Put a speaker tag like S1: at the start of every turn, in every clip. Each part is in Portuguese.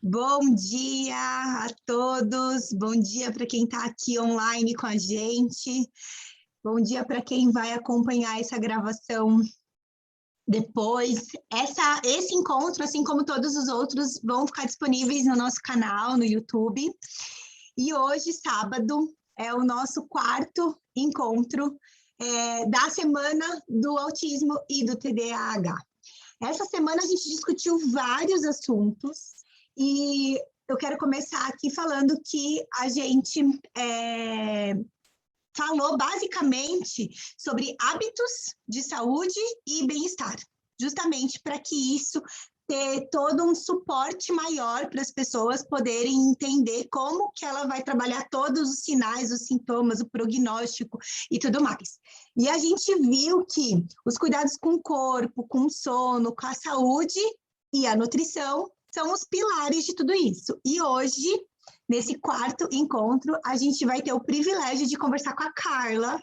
S1: Bom dia a todos, bom dia para quem está aqui online com a gente, bom dia para quem vai acompanhar essa gravação depois. Esse encontro, assim como todos os outros, vão ficar disponíveis no nosso canal, no YouTube. E hoje, sábado, é o nosso quarto encontro da Semana do Autismo e do TDAH. Essa semana a gente discutiu vários assuntos e eu quero começar aqui falando que a gente falou basicamente sobre hábitos de saúde e bem-estar, justamente para que isso ter todo um suporte maior para as pessoas poderem entender como que ela vai trabalhar todos os sinais, os sintomas, o prognóstico e tudo mais. E a gente viu que os cuidados com o corpo, com o sono, com a saúde e a nutrição são os pilares de tudo isso. E hoje, nesse quarto encontro, a gente vai ter o privilégio de conversar com a Carla.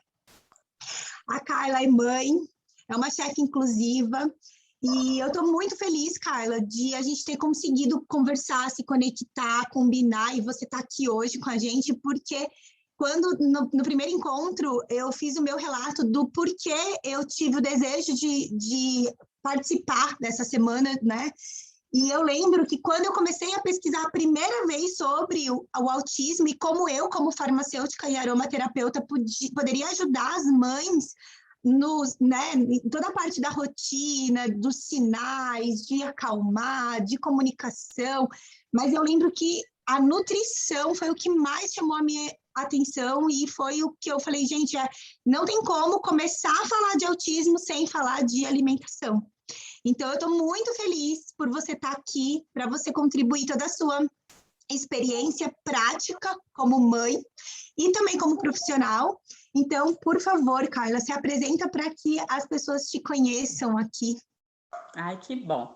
S1: A Carla é mãe, é uma chefe inclusiva, e eu estou muito feliz, Carla, de a gente ter conseguido conversar, se conectar, combinar, e você está aqui hoje com a gente, porque quando, no primeiro encontro, eu fiz o meu relato do porquê eu tive o desejo de participar dessa semana, né? E eu lembro que quando eu comecei a pesquisar a primeira vez sobre o autismo e como eu, como farmacêutica e aromaterapeuta, poderia ajudar as mães em toda a parte da rotina, dos sinais, de acalmar, de comunicação, mas eu lembro que a nutrição foi o que mais chamou a minha atenção e foi o que eu falei, gente, não tem como começar a falar de autismo sem falar de alimentação. Então, eu estou muito feliz por você estar aqui, para você contribuir toda a sua experiência prática como mãe e também como profissional. Então, por favor, Carla, se apresenta para que as pessoas te conheçam aqui.
S2: Ai, que bom.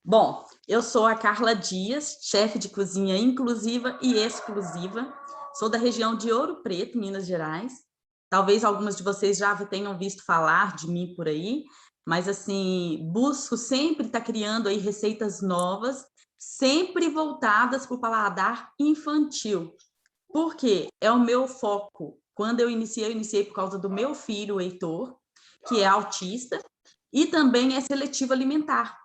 S2: Bom, eu sou a Carla Dias, chefe de cozinha inclusiva e exclusiva. Sou da região de Ouro Preto, Minas Gerais. Talvez algumas de vocês já tenham visto falar de mim por aí, mas assim, busco sempre estar criando aí receitas novas, sempre voltadas para o paladar infantil. Por quê? É o meu foco. Quando eu iniciei por causa do meu filho, o Heitor, que é autista, e também é seletivo alimentar.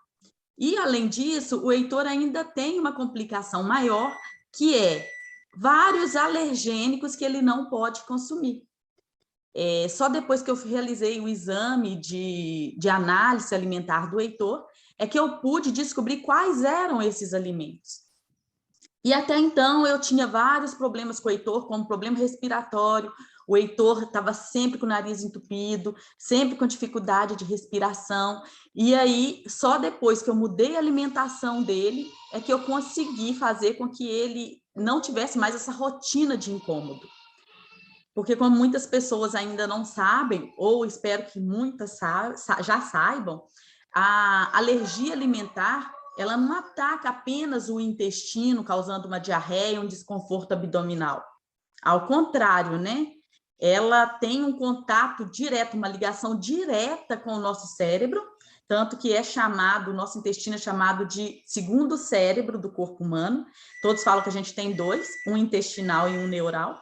S2: E, além disso, o Heitor ainda tem uma complicação maior, que é vários alergênicos que ele não pode consumir. Só depois que eu realizei o exame de análise alimentar do Heitor, é que eu pude descobrir quais eram esses alimentos. E até então eu tinha vários problemas com o Heitor, como problema respiratório. O Heitor estava sempre com o nariz entupido, sempre com dificuldade de respiração. E aí, só depois que eu mudei a alimentação dele, é que eu consegui fazer com que ele não tivesse mais essa rotina de incômodo. Porque como muitas pessoas ainda não sabem, ou espero que muitas já saibam, a alergia alimentar, ela não ataca apenas o intestino, causando uma diarreia, um desconforto abdominal. Ao contrário, né? Ela tem um contato direto, uma ligação direta com o nosso cérebro, tanto que o nosso intestino é chamado de segundo cérebro do corpo humano. Todos falam que a gente tem dois, um intestinal e um neural.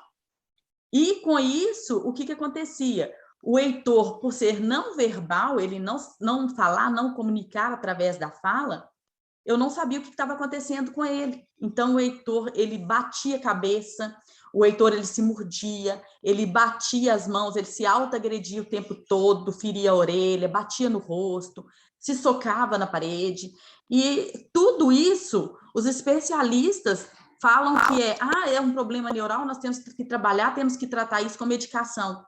S2: E com isso, o que acontecia? O Heitor, por ser não verbal, ele não falar, não comunicar através da fala, eu não sabia o que estava acontecendo com ele. Então, o Heitor, ele batia a cabeça, o Heitor, ele se mordia, ele batia as mãos, ele se autoagredia o tempo todo, feria a orelha, batia no rosto, se socava na parede. E tudo isso, os especialistas falam que é um problema neural, nós temos que trabalhar, temos que tratar isso com medicação.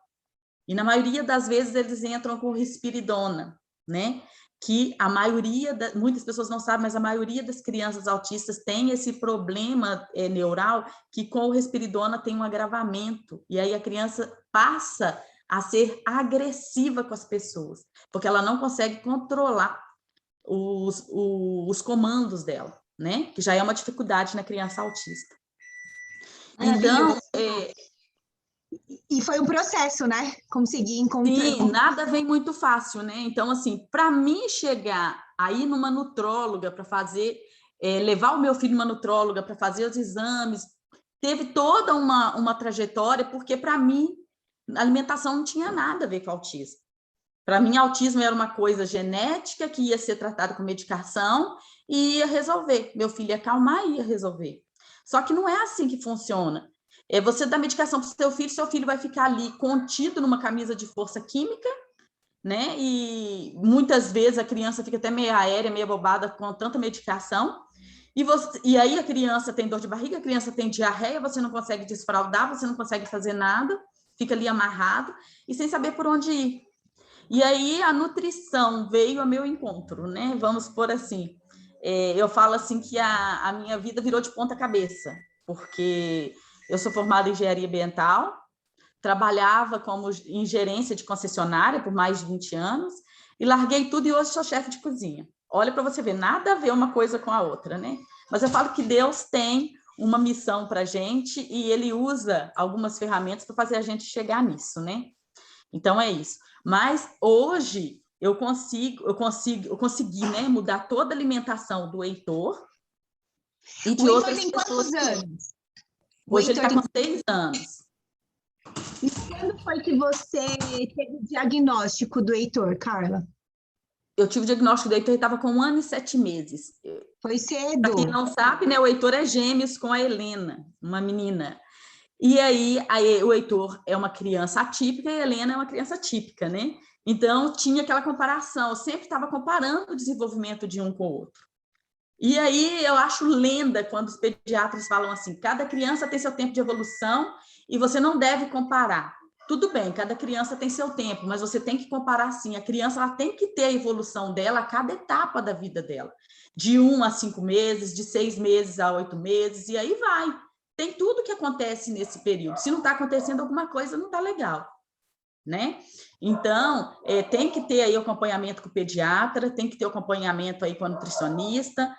S2: E na maioria das vezes eles entram com risperidona, né? Que a maioria, muitas pessoas não sabem, mas a maioria das crianças autistas tem esse problema neural que com o risperidona tem um agravamento. E aí a criança passa a ser agressiva com as pessoas, porque ela não consegue controlar os comandos dela, né? Que já é uma dificuldade na criança autista. Então,
S1: E foi um processo, né? Conseguir encontrar.
S2: Sim, nada vem muito fácil, né? Então, assim, para mim chegar aí numa nutróloga para fazer levar o meu filho uma nutróloga para fazer os exames, teve toda uma trajetória, porque para mim a alimentação não tinha nada a ver com autismo. Para mim, autismo era uma coisa genética que ia ser tratada com medicação e ia resolver. Meu filho ia acalmar e ia resolver. Só que não é assim que funciona. Você dá medicação para o seu filho vai ficar ali contido numa camisa de força química, né? E muitas vezes a criança fica até meio aérea, meio bobada com tanta medicação. E aí a criança tem dor de barriga, a criança tem diarreia, você não consegue desfraldar, você não consegue fazer nada, fica ali amarrado e sem saber por onde ir. E aí a nutrição veio ao meu encontro, né? Vamos por assim. Eu falo assim que a minha vida virou de ponta cabeça, porque eu sou formada em engenharia ambiental, trabalhava em gerência de concessionária por mais de 20 anos e larguei tudo e hoje sou chefe de cozinha. Olha para você ver, nada a ver uma coisa com a outra, né? Mas eu falo que Deus tem uma missão para a gente e Ele usa algumas ferramentas para fazer a gente chegar nisso, né? Então é isso. Mas hoje eu consegui, né, mudar toda a alimentação do Heitor e de outras pessoas.
S1: Quantos anos?
S2: Hoje ele está com 6 anos.
S1: E quando foi que você teve o diagnóstico do Heitor, Carla?
S2: Eu tive o diagnóstico do Heitor, ele estava com 1 ano e 7 meses.
S1: Foi cedo.
S2: Para quem não sabe, né, o Heitor é gêmeos com a Helena, uma menina. E aí o Heitor é uma criança atípica e a Helena é uma criança típica, né? Então, tinha aquela comparação, eu sempre estava comparando o desenvolvimento de um com o outro. E aí eu acho lenda quando os pediatras falam assim, cada criança tem seu tempo de evolução e você não deve comparar. Tudo bem, cada criança tem seu tempo, mas você tem que comparar sim. A criança ela tem que ter a evolução dela a cada etapa da vida dela. De 1 a 5 meses, de 6 meses a 8 meses, e aí vai. Tem tudo que acontece nesse período. Se não está acontecendo alguma coisa, não está legal, né? Então, tem que ter aí acompanhamento com o pediatra, tem que ter acompanhamento aí com a nutricionista.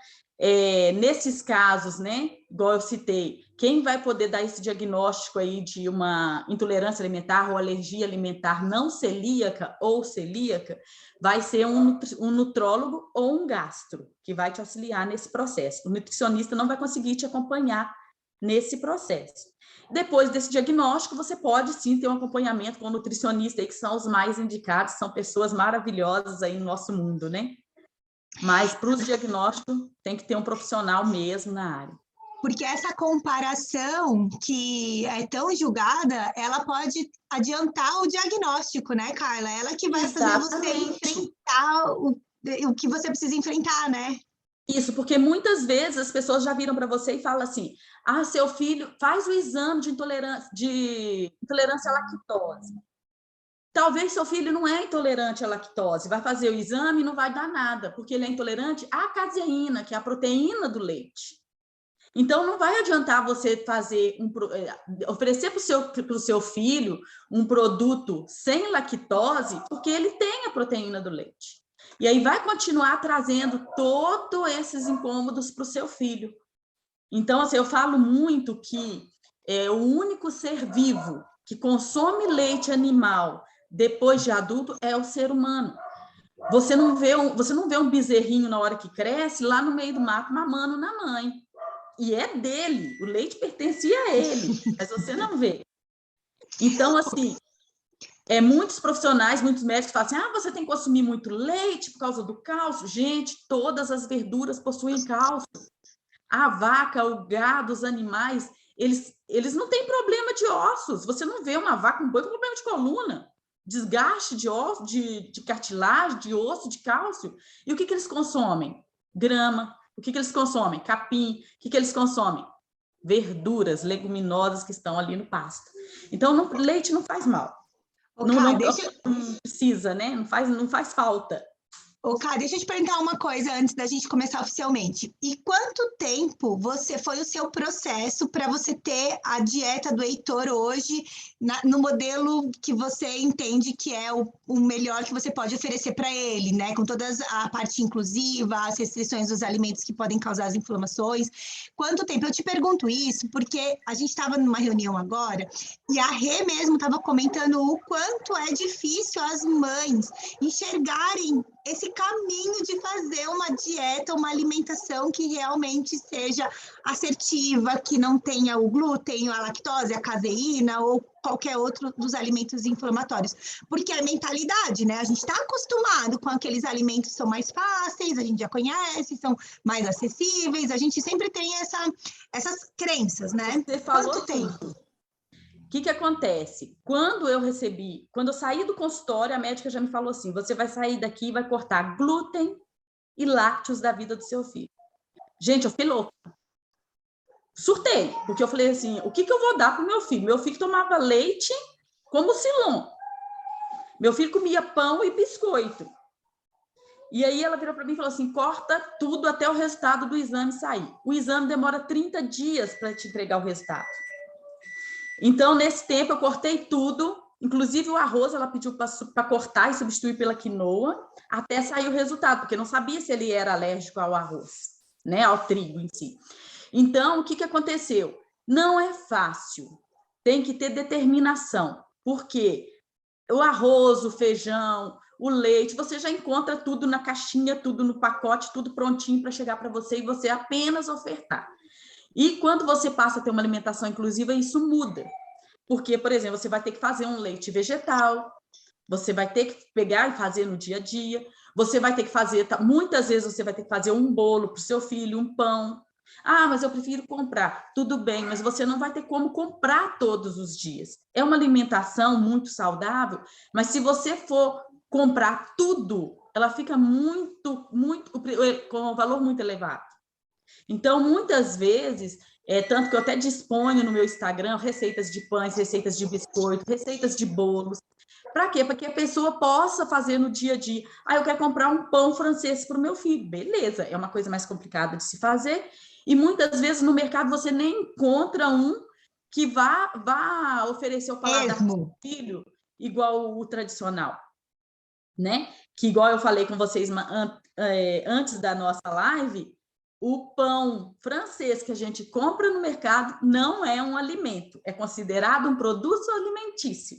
S2: Nesses casos, né, igual eu citei, quem vai poder dar esse diagnóstico aí de uma intolerância alimentar ou alergia alimentar não celíaca ou celíaca, vai ser um nutrólogo ou um gastro, que vai te auxiliar nesse processo. O nutricionista não vai conseguir te acompanhar nesse processo. Depois desse diagnóstico, você pode sim ter um acompanhamento com o nutricionista aí, que são os mais indicados, são pessoas maravilhosas aí no nosso mundo, né? Mas para os diagnósticos tem que ter um profissional mesmo na área.
S1: Porque essa comparação que é tão julgada, ela pode adiantar o diagnóstico, né, Carla? Ela que vai fazer você enfrentar o que você precisa enfrentar, né?
S2: Isso, porque muitas vezes as pessoas já viram para você e falam assim, seu filho faz o exame de intolerância à lactose. Talvez seu filho não é intolerante à lactose, vai fazer o exame e não vai dar nada, porque ele é intolerante à caseína, que é a proteína do leite. Então, não vai adiantar você oferecer para o seu filho um produto sem lactose, porque ele tem a proteína do leite. E aí vai continuar trazendo todos esses incômodos para o seu filho. Então, assim, eu falo muito que o único ser vivo que consome leite animal depois de adulto é o ser humano. Você não vê um bezerrinho na hora que cresce lá no meio do mato mamando na mãe. E é dele, o leite pertencia a ele, mas você não vê. Então, assim, muitos profissionais, muitos médicos falam assim, você tem que consumir muito leite por causa do cálcio. Gente, todas as verduras possuem cálcio. A vaca, o gado, os animais, eles não têm problema de ossos. Você não vê uma vaca, um boi com problema de coluna, desgaste de osso, de cartilagem, de osso, de cálcio. E o que eles consomem? Grama. O que eles consomem? Capim. O que eles consomem? Verduras, leguminosas que estão ali no pasto. Então, leite não faz mal. Não precisa, né? Não faz falta.
S1: Cá, deixa eu te perguntar uma coisa antes da gente começar oficialmente. E quanto tempo foi o seu processo para você ter a dieta do Heitor hoje no modelo que você entende que é o melhor que você pode oferecer para ele, né? Com toda a parte inclusiva, as restrições dos alimentos que podem causar as inflamações. Quanto tempo? Eu te pergunto isso porque a gente estava numa reunião agora e a Rê mesmo estava comentando o quanto é difícil as mães enxergarem esse caminho de fazer uma dieta, uma alimentação que realmente seja assertiva, que não tenha o glúten, a lactose, a caseína ou qualquer outro dos alimentos inflamatórios. Porque é mentalidade, né? A gente está acostumado com aqueles alimentos que são mais fáceis, a gente já conhece, são mais acessíveis, a gente sempre tem essas crenças, né?
S2: Você falou
S1: Quanto tempo?
S2: tudo. O que acontece? Quando eu saí do consultório, a médica já me falou assim, você vai sair daqui e vai cortar glúten e lácteos da vida do seu filho. Gente, eu fiquei louca. Surtei, porque eu falei assim, o que eu vou dar para o meu filho? Meu filho tomava leite como Silon. Meu filho comia pão e biscoito. E aí ela virou para mim e falou assim, corta tudo até o resultado do exame sair. O exame demora 30 dias para te entregar o resultado. Então, nesse tempo, eu cortei tudo, inclusive o arroz, ela pediu para cortar e substituir pela quinoa, até sair o resultado, porque não sabia se ele era alérgico ao arroz, né, ao trigo em si. Então, o que aconteceu? Não é fácil, tem que ter determinação, porque o arroz, o feijão, o leite, você já encontra tudo na caixinha, tudo no pacote, tudo prontinho para chegar para você e você apenas ofertar. E quando você passa a ter uma alimentação inclusiva, isso muda. Porque, por exemplo, você vai ter que fazer um leite vegetal, você vai ter que pegar e fazer no dia a dia, você vai ter que fazer, muitas vezes você vai ter que fazer um bolo para o seu filho, um pão. Ah, mas eu prefiro comprar. Tudo bem, mas você não vai ter como comprar todos os dias. É uma alimentação muito saudável, mas se você for comprar tudo, ela fica com um valor muito elevado. Então, muitas vezes, tanto que eu até disponho no meu Instagram receitas de pães, receitas de biscoito, receitas de bolos. Para quê? Para que a pessoa possa fazer no dia a dia. Ah, eu quero comprar um pão francês para o meu filho. Beleza, é uma coisa mais complicada de se fazer. E muitas vezes no mercado você nem encontra um que vá oferecer o paladar do seu filho igual o tradicional, né? Que igual eu falei com vocês antes da nossa live, o pão francês que a gente compra no mercado não é um alimento, é considerado um produto alimentício,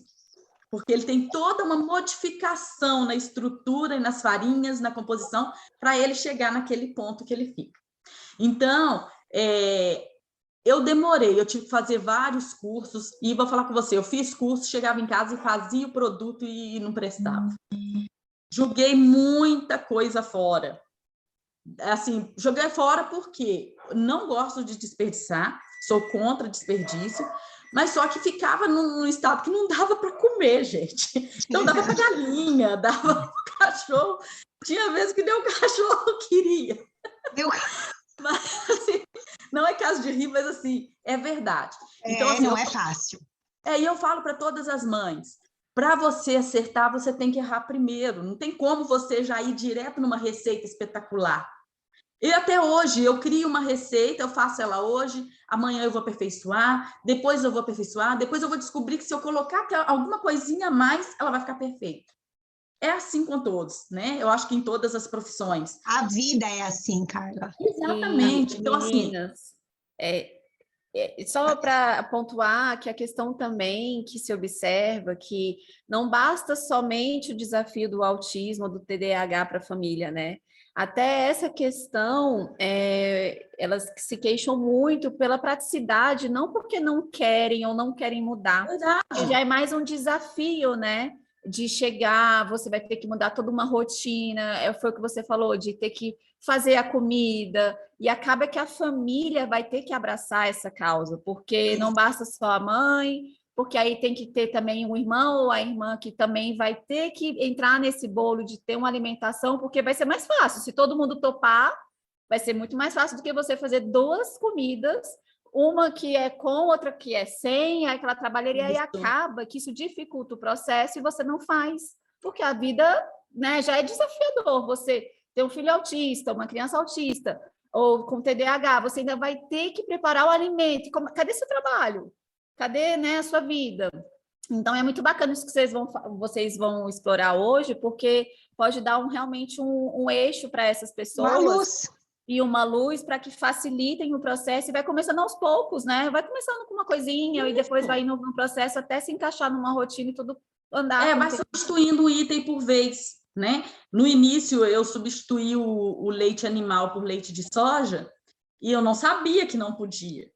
S2: porque ele tem toda uma modificação na estrutura e nas farinhas, na composição, para ele chegar naquele ponto que ele fica. Então, eu demorei, eu tive que fazer vários cursos, e vou falar com você, eu fiz curso, chegava em casa e fazia o produto e não prestava. Joguei muita coisa fora. Assim, joguei fora porque não gosto de desperdiçar, sou contra desperdício, mas só que ficava num estado que não dava para comer, gente. Então dava para galinha, dava para cachorro. Tinha vezes que nem o cachorro queria. Mas, assim, não é caso de rir, mas assim, é verdade. Então, assim,
S1: não é fácil.
S2: E eu falo para todas as mães, para você acertar, você tem que errar primeiro. Não tem como você já ir direto numa receita espetacular. E até hoje, eu crio uma receita, eu faço ela hoje, amanhã eu vou aperfeiçoar, depois eu vou aperfeiçoar, depois eu vou descobrir que se eu colocar alguma coisinha a mais, ela vai ficar perfeita. É assim com todos, né? Eu acho que em todas as profissões.
S1: A vida é assim, Carla.
S2: Exatamente. Então,
S3: meninas, só para pontuar que a questão também que se observa que não basta somente o desafio do autismo, do TDAH para a família, né? Até essa questão, elas se queixam muito pela praticidade, não porque não querem ou não querem mudar, porque já é mais um desafio, né? De chegar, você vai ter que mudar toda uma rotina, foi o que você falou, de ter que fazer a comida, e acaba que a família vai ter que abraçar essa causa, porque não basta só a mãe, porque aí tem que ter também um irmão ou a irmã que também vai ter que entrar nesse bolo de ter uma alimentação, porque vai ser mais fácil, se todo mundo topar, vai ser muito mais fácil do que você fazer 2 comidas, uma que é com, outra que é sem, aí aquela trabalharia, e acaba que isso dificulta o processo e você não faz, porque a vida, né, já é desafiador, você ter um filho autista, uma criança autista, ou com TDAH, você ainda vai ter que preparar o alimento. Cadê seu trabalho? Cadê, né, a sua vida? Então, é muito bacana isso que vocês vão explorar hoje, porque pode dar realmente um eixo para essas pessoas.
S1: Uma luz.
S3: E uma luz para que facilitem o processo, e vai começando aos poucos, né? Vai começando com uma coisinha e depois vai indo no processo até se encaixar numa rotina e tudo andar.
S2: Vai substituindo um item por vez. né? No início, eu substituí o leite animal por leite de soja e eu não sabia que não podia.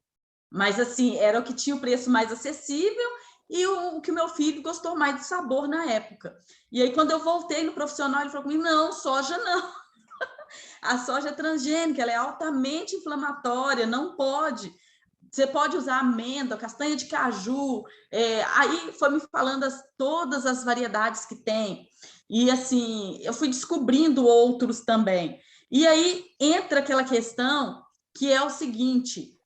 S2: Mas, assim, era o que tinha o preço mais acessível e o que o meu filho gostou mais do sabor na época. E aí, quando eu voltei no profissional, ele falou comigo, não, soja não. A soja é transgênica, ela é altamente inflamatória, não pode. Você pode usar amêndoa, castanha de caju. Aí foi me falando todas as variedades que tem. E, assim, eu fui descobrindo outros também. E aí entra aquela questão que é o seguinte,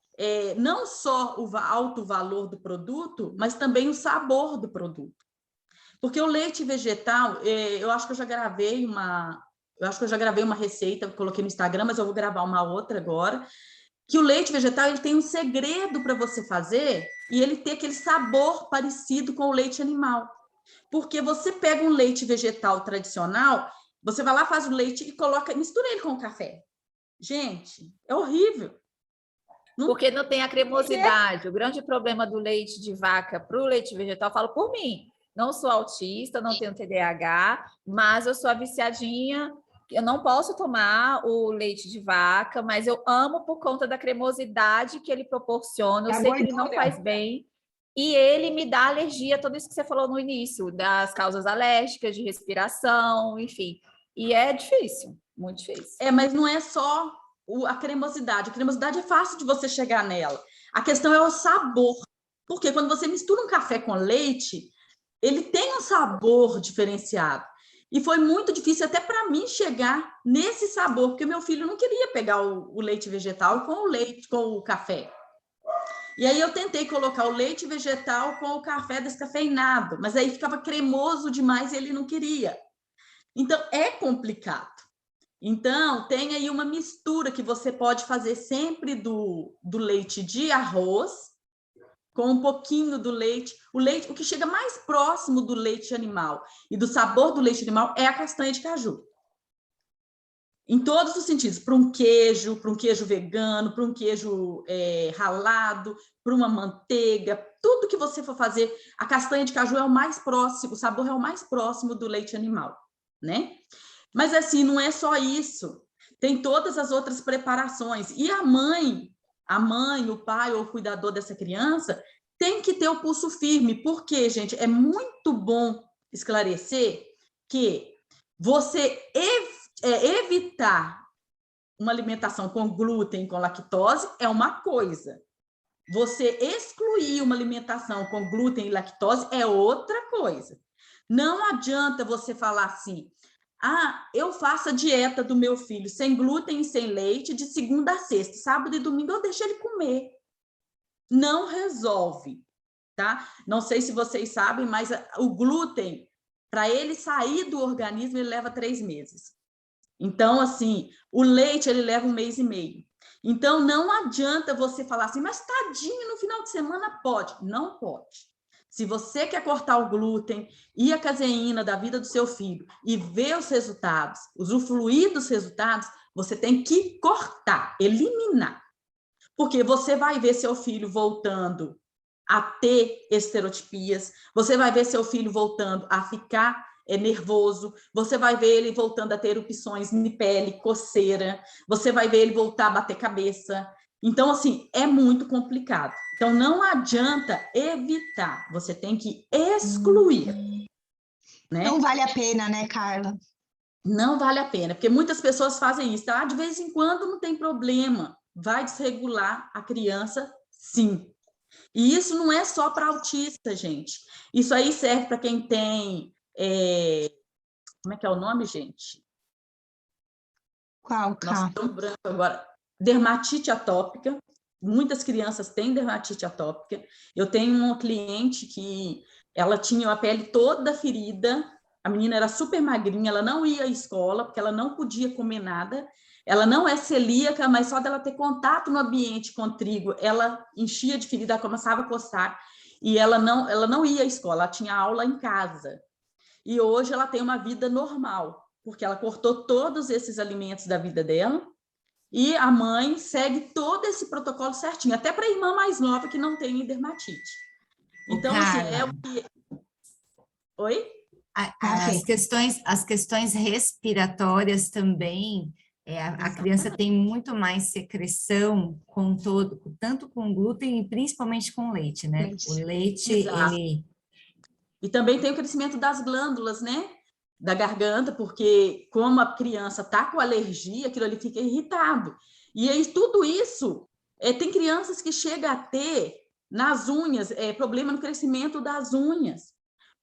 S2: não só o alto valor do produto, mas também o sabor do produto. Porque o leite vegetal, eu acho que eu já gravei uma receita, coloquei no Instagram, mas eu vou gravar uma outra agora, que o leite vegetal ele tem um segredo para você fazer e ele ter aquele sabor parecido com o leite animal. Porque você pega um leite vegetal tradicional, você vai lá, faz o leite e mistura ele com o café. Gente, é horrível.
S3: Porque não tem a cremosidade. O grande problema do leite de vaca para o leite vegetal, eu falo por mim. Não sou autista, não tenho TDAH, mas eu sou a viciadinha. Eu não posso tomar o leite de vaca, mas eu amo por conta da cremosidade que ele proporciona. Eu sei que ele não faz bem. E ele me dá alergia, tudo isso que você falou no início, das causas alérgicas, de respiração, enfim. E é difícil, muito difícil.
S2: Mas não é só a cremosidade. A cremosidade é fácil de você chegar nela. A questão é o sabor. Porque quando você mistura um café com leite, ele tem um sabor diferenciado. E foi muito difícil até para mim chegar nesse sabor, porque meu filho não queria pegar o leite vegetal com o café. E aí eu tentei colocar o leite vegetal com o café descafeinado, mas aí ficava cremoso demais e ele não queria. Então, é complicado. Então, tem aí uma mistura que você pode fazer sempre do leite de arroz, com um pouquinho do leite. O que chega mais próximo do leite animal e do sabor do leite animal é a castanha de caju. Em todos os sentidos, para um queijo vegano, para um queijo ralado, para uma manteiga, tudo que você for fazer, a castanha de caju é o mais próximo, o sabor é o mais próximo do leite animal, né? Mas, assim, não é só isso. Tem todas as outras preparações. E a mãe, o pai ou o cuidador dessa criança tem que ter o pulso firme. Porque, gente, é muito bom esclarecer que você evitar uma alimentação com glúten, com lactose, é uma coisa. Você excluir uma alimentação com glúten e lactose é outra coisa. Não adianta você falar assim, eu faço a dieta do meu filho sem glúten e sem leite de segunda a sexta, sábado e domingo eu deixo ele comer. Não resolve, tá? Não sei se vocês sabem, mas o glúten, para ele sair do organismo, ele leva 3 meses. Então, assim, o leite, ele leva 1 mês e meio. Então, não adianta você falar assim, mas tadinho, no final de semana pode. Não pode. Se você quer cortar o glúten e a caseína da vida do seu filho e ver os resultados, usufruir dos resultados, você tem que cortar, eliminar. Porque você vai ver seu filho voltando a ter estereotipias, você vai ver seu filho voltando a ficar nervoso, você vai ver ele voltando a ter erupções de pele, coceira, você vai ver ele voltar a bater cabeça. Então, assim, é muito complicado. Então, não adianta evitar, você tem que excluir. Né?
S1: Não vale a pena, né, Carla?
S2: Não vale a pena, porque muitas pessoas fazem isso. De vez em quando não tem problema, vai desregular a criança, sim. E isso não é só para autista, gente. Isso aí serve para quem tem... Como é que é o nome, gente?
S1: Qual, Cá?
S2: Nossa, tão branco agora. Dermatite atópica. Muitas crianças têm dermatite atópica. Eu tenho uma cliente que ela tinha a pele toda ferida. A menina era super magrinha, ela não ia à escola, porque ela não podia comer nada. Ela não é celíaca, mas só dela ter contato no ambiente com trigo, ela enchia de ferida, ela começava a coçar. E ela não ia à escola, ela tinha aula em casa. E hoje ela tem uma vida normal, porque ela cortou todos esses alimentos da vida dela e a mãe segue todo esse protocolo certinho, até para a irmã mais nova que não tem dermatite. Então, assim, é o que... Oi?
S4: As questões respiratórias também, a criança tem muito mais secreção tanto com glúten e principalmente com leite, né? O leite,
S2: Exato. E também tem o crescimento das glândulas, né? Da garganta, porque como a criança está com alergia, aquilo ali fica irritado. E aí tudo isso, tem crianças que chegam a ter nas unhas, problema no crescimento das unhas,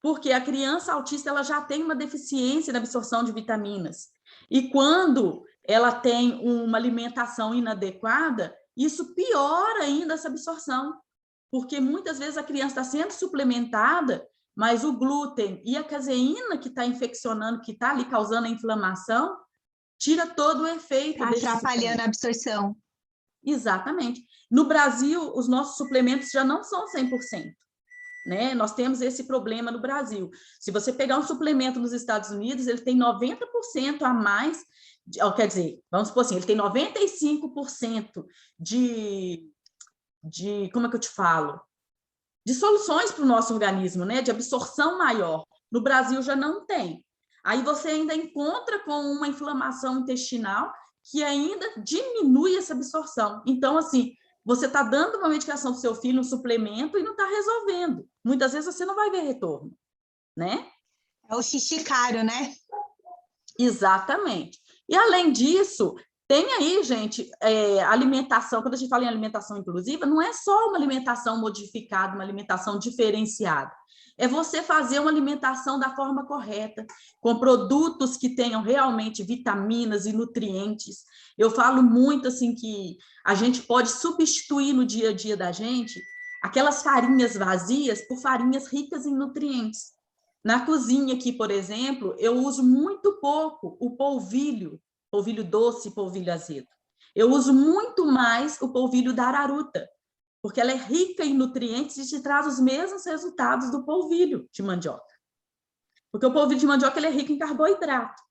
S2: porque a criança autista ela já tem uma deficiência na absorção de vitaminas. E quando ela tem uma alimentação inadequada, isso piora ainda essa absorção, porque muitas vezes a criança está sendo suplementada, mas o glúten e a caseína que está infeccionando, que está ali causando a inflamação, tira todo o efeito.
S1: Atrapalhando a absorção.
S2: Exatamente. No Brasil, os nossos suplementos já não são 100%. Né? Nós temos esse problema no Brasil. Se você pegar um suplemento nos Estados Unidos, ele tem 90% a mais, quer dizer, vamos supor assim, ele tem 95% de, como é que eu te falo? De soluções para o nosso organismo, né? De absorção maior. No Brasil já não tem. Aí você ainda encontra com uma inflamação intestinal que ainda diminui essa absorção. Então, assim, você está dando uma medicação para o seu filho, um suplemento, e não está resolvendo. Muitas vezes você não vai ver retorno, né?
S1: É o xixi caro, né?
S2: Exatamente. E, além disso, tem aí, gente, alimentação, quando a gente fala em alimentação inclusiva, não é só uma alimentação modificada, uma alimentação diferenciada. É você fazer uma alimentação da forma correta, com produtos que tenham realmente vitaminas e nutrientes. Eu falo muito assim que a gente pode substituir no dia a dia da gente aquelas farinhas vazias por farinhas ricas em nutrientes. Na cozinha aqui, por exemplo, eu uso muito pouco o polvilho doce e polvilho azedo. Eu uso muito mais o polvilho da araruta, porque ela é rica em nutrientes e te traz os mesmos resultados do polvilho de mandioca. Porque o polvilho de mandioca ele é rico em carboidrato.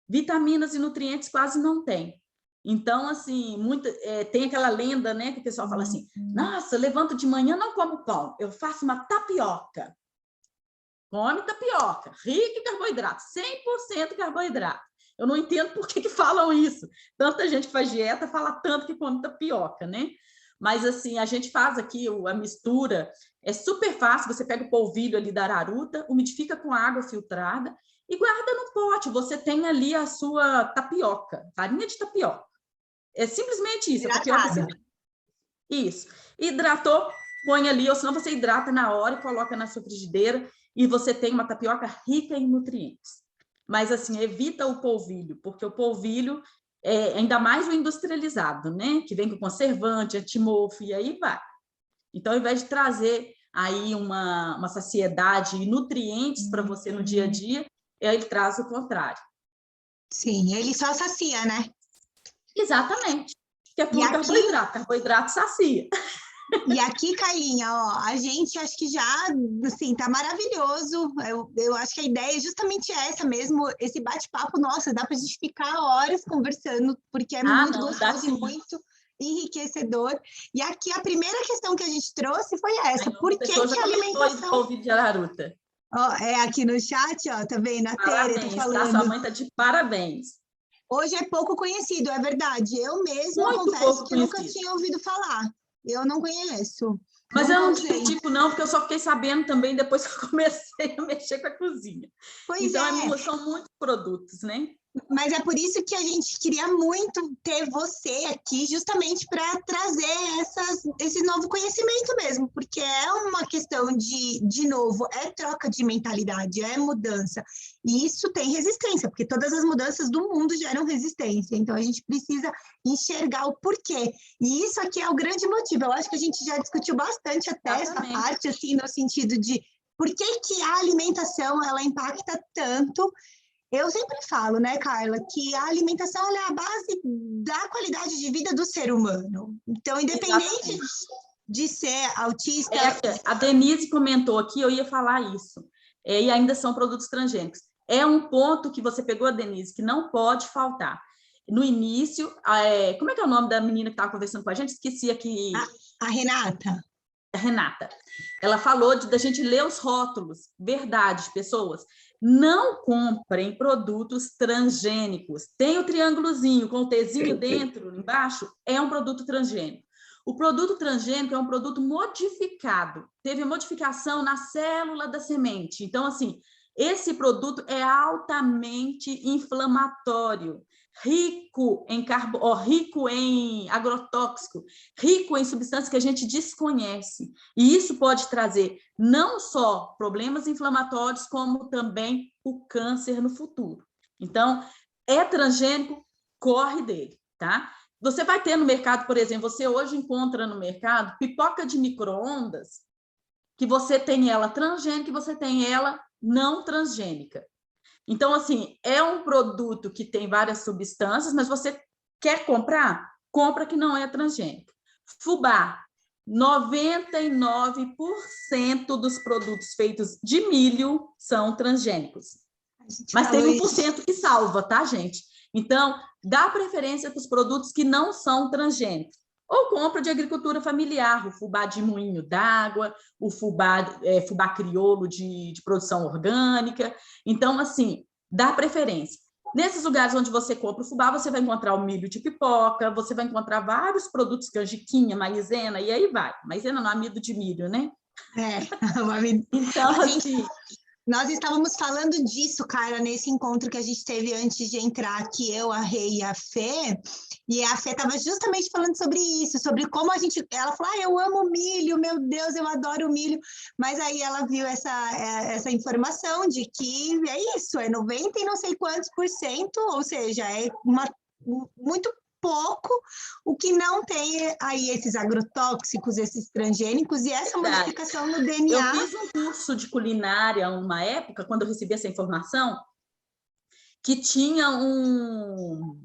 S2: Vitaminas e nutrientes quase não tem. Então, assim, tem aquela lenda, né, que o pessoal fala assim, nossa, levanto de manhã, não como pão, eu faço uma tapioca. Come tapioca, rica em carboidrato, 100% carboidrato. Eu não entendo por que falam isso. Tanta gente que faz dieta fala tanto que come tapioca, né? Mas, assim, a gente faz aqui a mistura, é super fácil, você pega o polvilho ali da araruta, umidifica com água filtrada e guarda no pote. Você tem ali a sua tapioca, farinha de tapioca. É simplesmente isso.
S1: Hidratada.
S2: Isso. Hidratou, põe ali, ou senão você hidrata na hora e coloca na sua frigideira e você tem uma tapioca rica em nutrientes. Mas, assim, evita o polvilho, porque o polvilho ainda mais o industrializado, né? Que vem com conservante, antimofo, e aí vai. Então, ao invés de trazer aí uma saciedade e nutrientes para você no dia a dia, ele traz o contrário.
S1: Sim, ele só sacia, né?
S2: Exatamente. Que é puro carboidrato. Carboidrato sacia.
S1: E aqui, Carlinha, ó, a gente acho que já, assim, tá maravilhoso. Eu acho que a ideia é justamente essa mesmo, esse bate-papo, nossa, dá pra gente ficar horas conversando, porque é muito gostoso e muito enriquecedor. E aqui a primeira questão que a gente trouxe foi essa, por que a alimentação...
S2: Polvilho de araruta.
S1: Ó, aqui no chat, ó, tá vendo? A
S2: Parabéns,
S1: Tere tá falando.
S2: Sua mãe tá de parabéns.
S1: Hoje é pouco conhecido, é verdade. Eu mesma confesso que nunca tinha ouvido falar. Eu não conheço.
S2: Mas eu não critico, não, porque eu só fiquei sabendo também depois que eu comecei a mexer com a cozinha.
S1: Pois
S2: então, são muitos produtos, né?
S1: Mas é por isso que a gente queria muito ter você aqui, justamente para trazer esse novo conhecimento mesmo, porque é uma questão de novo, é troca de mentalidade, é mudança. E isso tem resistência, porque todas as mudanças do mundo geram resistência. Então, a gente precisa enxergar o porquê. E isso aqui é o grande motivo. Eu acho que a gente já discutiu bastante até essa parte, assim, no sentido de por que a alimentação, ela impacta tanto. Eu sempre falo, né, Carla, que a alimentação é a base da qualidade de vida do ser humano. Então, independente de ser autista...
S2: A Denise comentou aqui, eu ia falar isso. E ainda são produtos transgênicos. É um ponto que você pegou, Denise, que não pode faltar. No início, como é que é o nome da menina que estava conversando com a gente? Esqueci aqui.
S1: A Renata.
S2: Renata, ela falou da gente ler os rótulos. Verdade, pessoas. Não comprem produtos transgênicos. Tem o triângulozinho com o Tzinho dentro, embaixo, é um produto transgênico. O produto transgênico é um produto modificado, teve modificação na célula da semente. Então, assim, esse produto é altamente inflamatório, rico em agrotóxico, rico em substâncias que a gente desconhece. E isso pode trazer não só problemas inflamatórios, como também o câncer no futuro. Então, é transgênico, corre dele, tá? Você vai ter no mercado, por exemplo, você hoje encontra no mercado pipoca de micro-ondas, que você tem ela transgênica e você tem ela não transgênica. Então, assim, é um produto que tem várias substâncias, mas você quer comprar? Compra que não é transgênico. Fubá, 99% dos produtos feitos de milho são transgênicos. Mas tem 1% que salva, tá, gente? Então, dá preferência para os produtos que não são transgênicos. Ou compra de agricultura familiar, o fubá de moinho d'água, o fubá crioulo de produção orgânica. Então, assim, dá preferência. Nesses lugares onde você compra o fubá, você vai encontrar o milho de pipoca, você vai encontrar vários produtos, canjiquinha, maizena, e aí vai. Maizena não, amido de milho, né?
S1: Então, assim... Nós estávamos falando disso, Carla, nesse encontro que a gente teve antes de entrar aqui, eu, a Rê e a Fê, e a Fê estava justamente falando sobre isso, sobre como a gente... Ela falou, eu amo milho, meu Deus, eu adoro milho, mas aí ela viu essa informação de que é isso, é 90 e não sei quantos %, ou seja, é muito pouco o que não tem aí esses agrotóxicos, esses transgênicos e essa modificação no DNA.
S2: Eu fiz um curso de culinária uma época, quando eu recebi essa informação, que tinha um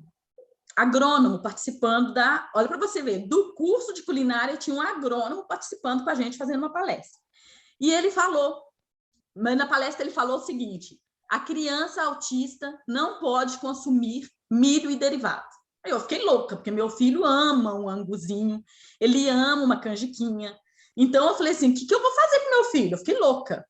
S2: agrônomo participando olha para você ver, do curso de culinária tinha um agrônomo participando com a gente, fazendo uma palestra. E ele falou, mas na palestra ele falou o seguinte, a criança autista não pode consumir milho e derivados. Aí eu fiquei louca, porque meu filho ama um anguzinho, ele ama uma canjiquinha. Então eu falei assim, o que eu vou fazer com meu filho? Eu fiquei louca.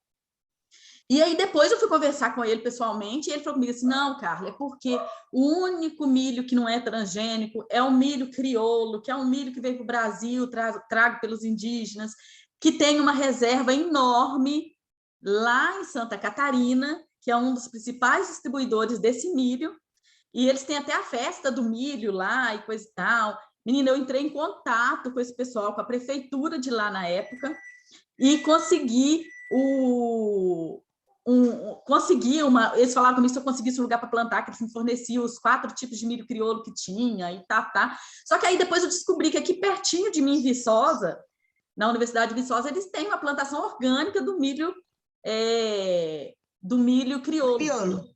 S2: E aí depois eu fui conversar com ele pessoalmente e ele falou comigo assim, não, Carla, é porque o único milho que não é transgênico é o milho crioulo, que é um milho que veio para o Brasil, trago pelos indígenas, que tem uma reserva enorme lá em Santa Catarina, que é um dos principais distribuidores desse milho, e eles têm até a festa do milho lá e coisa e tal. Menina, eu entrei em contato com esse pessoal, com a prefeitura de lá na época, e consegui eles falaram comigo se eu conseguisse um lugar para plantar, que eles me forneciam os 4 tipos de milho crioulo que tinha, e tá. Só que aí depois eu descobri que aqui pertinho de mim, em Viçosa, na Universidade de Viçosa, eles têm uma plantação orgânica do milho crioulo.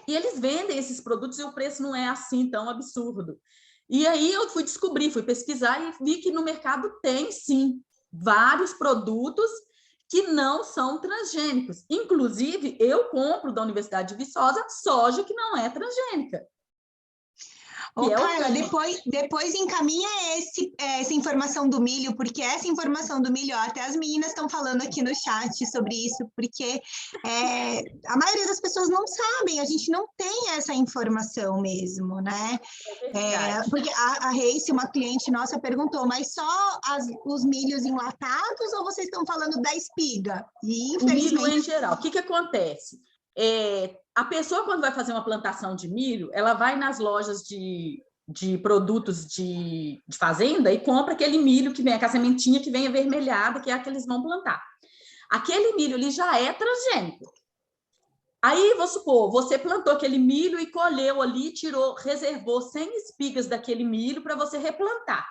S2: E eles vendem esses produtos e o preço não é assim tão absurdo. E aí eu fui pesquisar e vi que no mercado tem, sim, vários produtos que não são transgênicos. Inclusive, eu compro da Universidade de Viçosa soja que não é transgênica.
S1: Ô, Carla, depois encaminha essa informação do milho, porque essa informação do milho, até as meninas estão falando aqui no chat sobre isso, porque a maioria das pessoas não sabem, a gente não tem essa informação mesmo, né? Porque a Reice, uma cliente nossa, perguntou, mas só os milhos enlatados ou vocês estão falando da espiga? E, infelizmente...
S2: O milho em geral. O que acontece? A pessoa, quando vai fazer uma plantação de milho, ela vai nas lojas de produtos de fazenda e compra aquele milho que vem, aquela sementinha que vem avermelhada, que é a que eles vão plantar. Aquele milho ali já é transgênico. Aí, vou supor, você plantou aquele milho e colheu ali, reservou 100 espigas daquele milho para você replantar.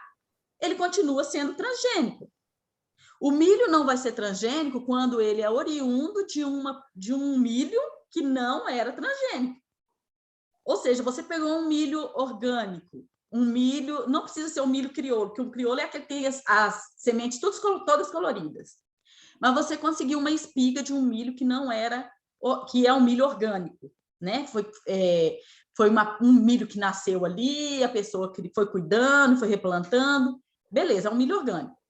S2: Ele continua sendo transgênico. O milho não vai ser transgênico quando ele é oriundo de um milho que não era transgênico. Ou seja, você pegou um milho orgânico, um milho, não precisa ser um milho crioulo, porque o crioulo é aquele que tem as sementes todas coloridas. Mas você conseguiu uma espiga de um milho que não era, que é um milho orgânico, né? Foi um milho que nasceu ali, a pessoa que foi cuidando, foi replantando, beleza, é um milho orgânico.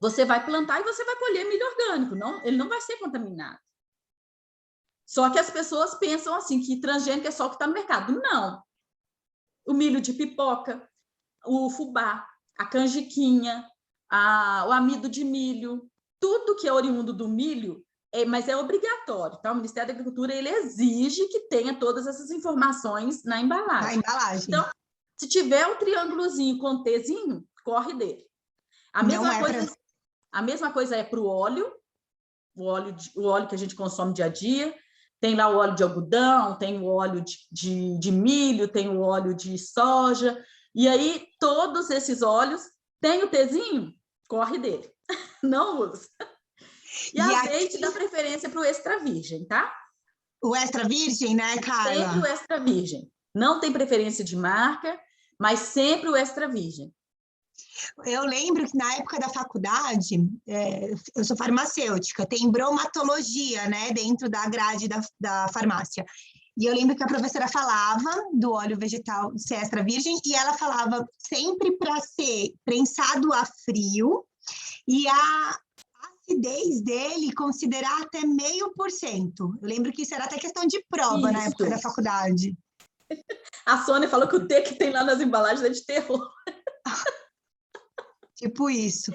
S2: Você vai plantar e você vai colher milho orgânico, ele não vai ser contaminado. Só que as pessoas pensam assim, que transgênico é só o que está no mercado. Não. O milho de pipoca, o fubá, a canjiquinha, o amido de milho, tudo que é oriundo do milho, mas é obrigatório, tá? O Ministério da Agricultura, ele exige que tenha todas essas informações na embalagem.
S1: Na embalagem.
S2: Então, se tiver o triângulozinho com Tzinho, corre dele. A mesma coisa é para o óleo que a gente consome dia a dia. Tem lá o óleo de algodão, tem o óleo de milho, tem o óleo de soja. E aí, todos esses óleos, tem o Tzinho, corre dele. Não usa. E azeite dá preferência para o extra virgem, tá?
S1: O extra virgem, né, Carla?
S2: Sempre o extra virgem. Não tem preferência de marca, mas sempre o extra virgem.
S1: Eu lembro que na época da faculdade, eu sou farmacêutica, tem bromatologia, né, dentro da grade da farmácia. E eu lembro que a professora falava do óleo vegetal ser extra virgem, e ela falava sempre para ser prensado a frio, e a acidez dele considerar até 0,5%. Eu lembro que isso era até questão de prova na época da faculdade.
S2: A Sônia falou que o T que tem lá nas embalagens é de terror.
S1: Tipo isso,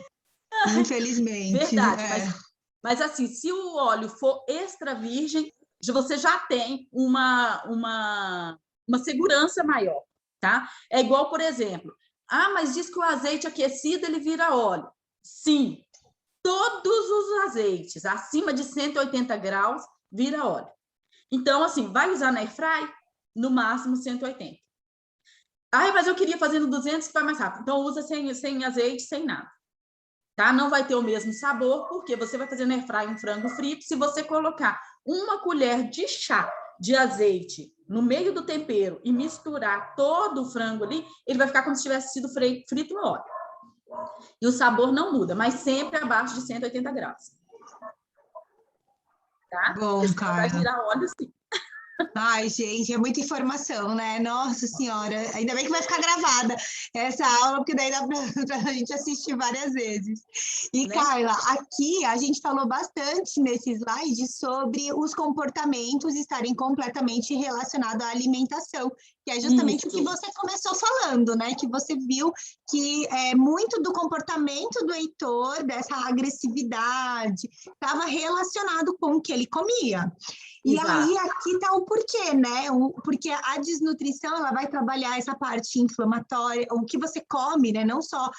S1: infelizmente.
S2: Verdade, mas assim, se o óleo for extra virgem, você já tem uma segurança maior, tá? É igual, por exemplo, mas diz que o azeite aquecido ele vira óleo. Sim, todos os azeites acima de 180 graus vira óleo. Então, assim, vai usar na airfry, no máximo 180. Mas eu queria fazer no 200 que vai mais rápido. Então, usa sem azeite, sem nada. Tá? Não vai ter o mesmo sabor, porque você vai fazer na airfry um frango frito. Se você colocar uma colher de chá de azeite no meio do tempero e misturar todo o frango ali, ele vai ficar como se tivesse sido frito no óleo. E o sabor não muda, mas sempre abaixo de 180 graus. Tá?
S1: Bom, cara.
S2: Vai virar óleo, sim.
S1: Ai, gente, é muita informação, né? Nossa Senhora, ainda bem que vai ficar gravada essa aula, porque daí dá para a gente assistir várias vezes. E, né? Carla, aqui a gente falou bastante nesse slide sobre os comportamentos estarem completamente relacionados à alimentação, que é justamente o que você começou falando, né? Que você viu que muito do comportamento do Heitor, dessa agressividade, estava relacionado com o que ele comia. E Exato. Aí aqui está o porquê, né? Porque a desnutrição ela vai trabalhar essa parte inflamatória, o que você come, né? Não só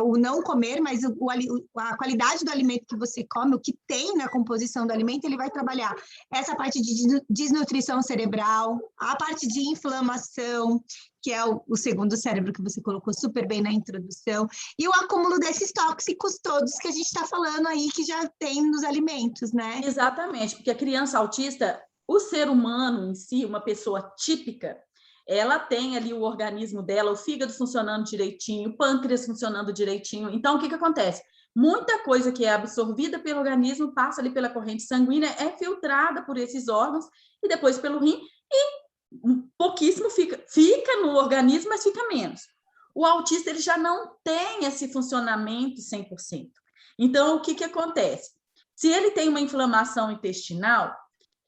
S1: o não comer, mas a qualidade do alimento que você come, o que tem na composição do alimento, ele vai trabalhar essa parte de desnutrição cerebral, a parte de inflamação, que é o segundo cérebro que você colocou super bem na introdução, e o acúmulo desses tóxicos todos que a gente está falando aí, que já tem nos alimentos, né?
S2: Exatamente, porque a criança autista, o ser humano em si, uma pessoa típica, ela tem ali o organismo dela, o fígado funcionando direitinho, o pâncreas funcionando direitinho. Então, o que acontece? Muita coisa que é absorvida pelo organismo passa ali pela corrente sanguínea, é filtrada por esses órgãos e depois pelo rim, e pouquíssimo fica no organismo, mas fica menos. O autista ele já não tem esse funcionamento 100%. Então, o que acontece? Se ele tem uma inflamação intestinal,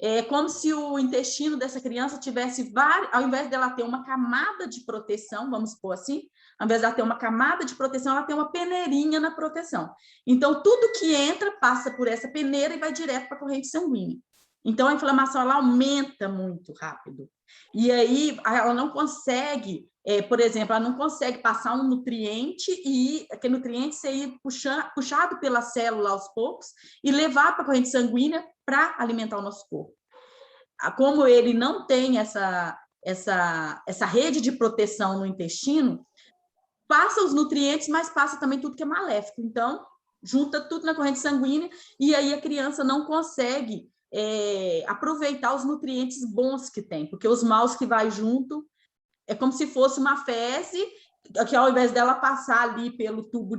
S2: é como se o intestino dessa criança tivesse ao invés dela ter uma camada de proteção, vamos supor assim, ao invés dela ter uma camada de proteção, ela tem uma peneirinha na proteção. Então, tudo que entra passa por essa peneira e vai direto para a corrente sanguínea. Então, a inflamação ela aumenta muito rápido. E aí, ela não consegue, por exemplo, ela não consegue passar um nutriente e aquele nutriente ser puxado pela célula aos poucos e levar para a corrente sanguínea para alimentar o nosso corpo. Como ele não tem essa rede de proteção no intestino, passa os nutrientes, mas passa também tudo que é maléfico. Então, junta tudo na corrente sanguínea e aí a criança não consegue aproveitar os nutrientes bons que tem, porque os maus que vai junto é como se fosse uma fezes que ao invés dela passar ali pelo tubo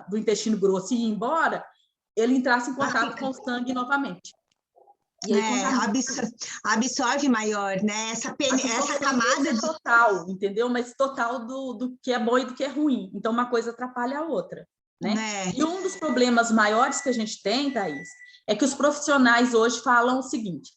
S2: do intestino grosso e ir embora, ele entrasse em contato com o sangue novamente. E aí,
S1: absorve maior, né? Essa camada
S2: de total, entendeu? Mas total do que é bom e do que é ruim. Então, uma coisa atrapalha a outra, né? E um dos problemas maiores que a gente tem, Thaís, é que os profissionais hoje falam o seguinte,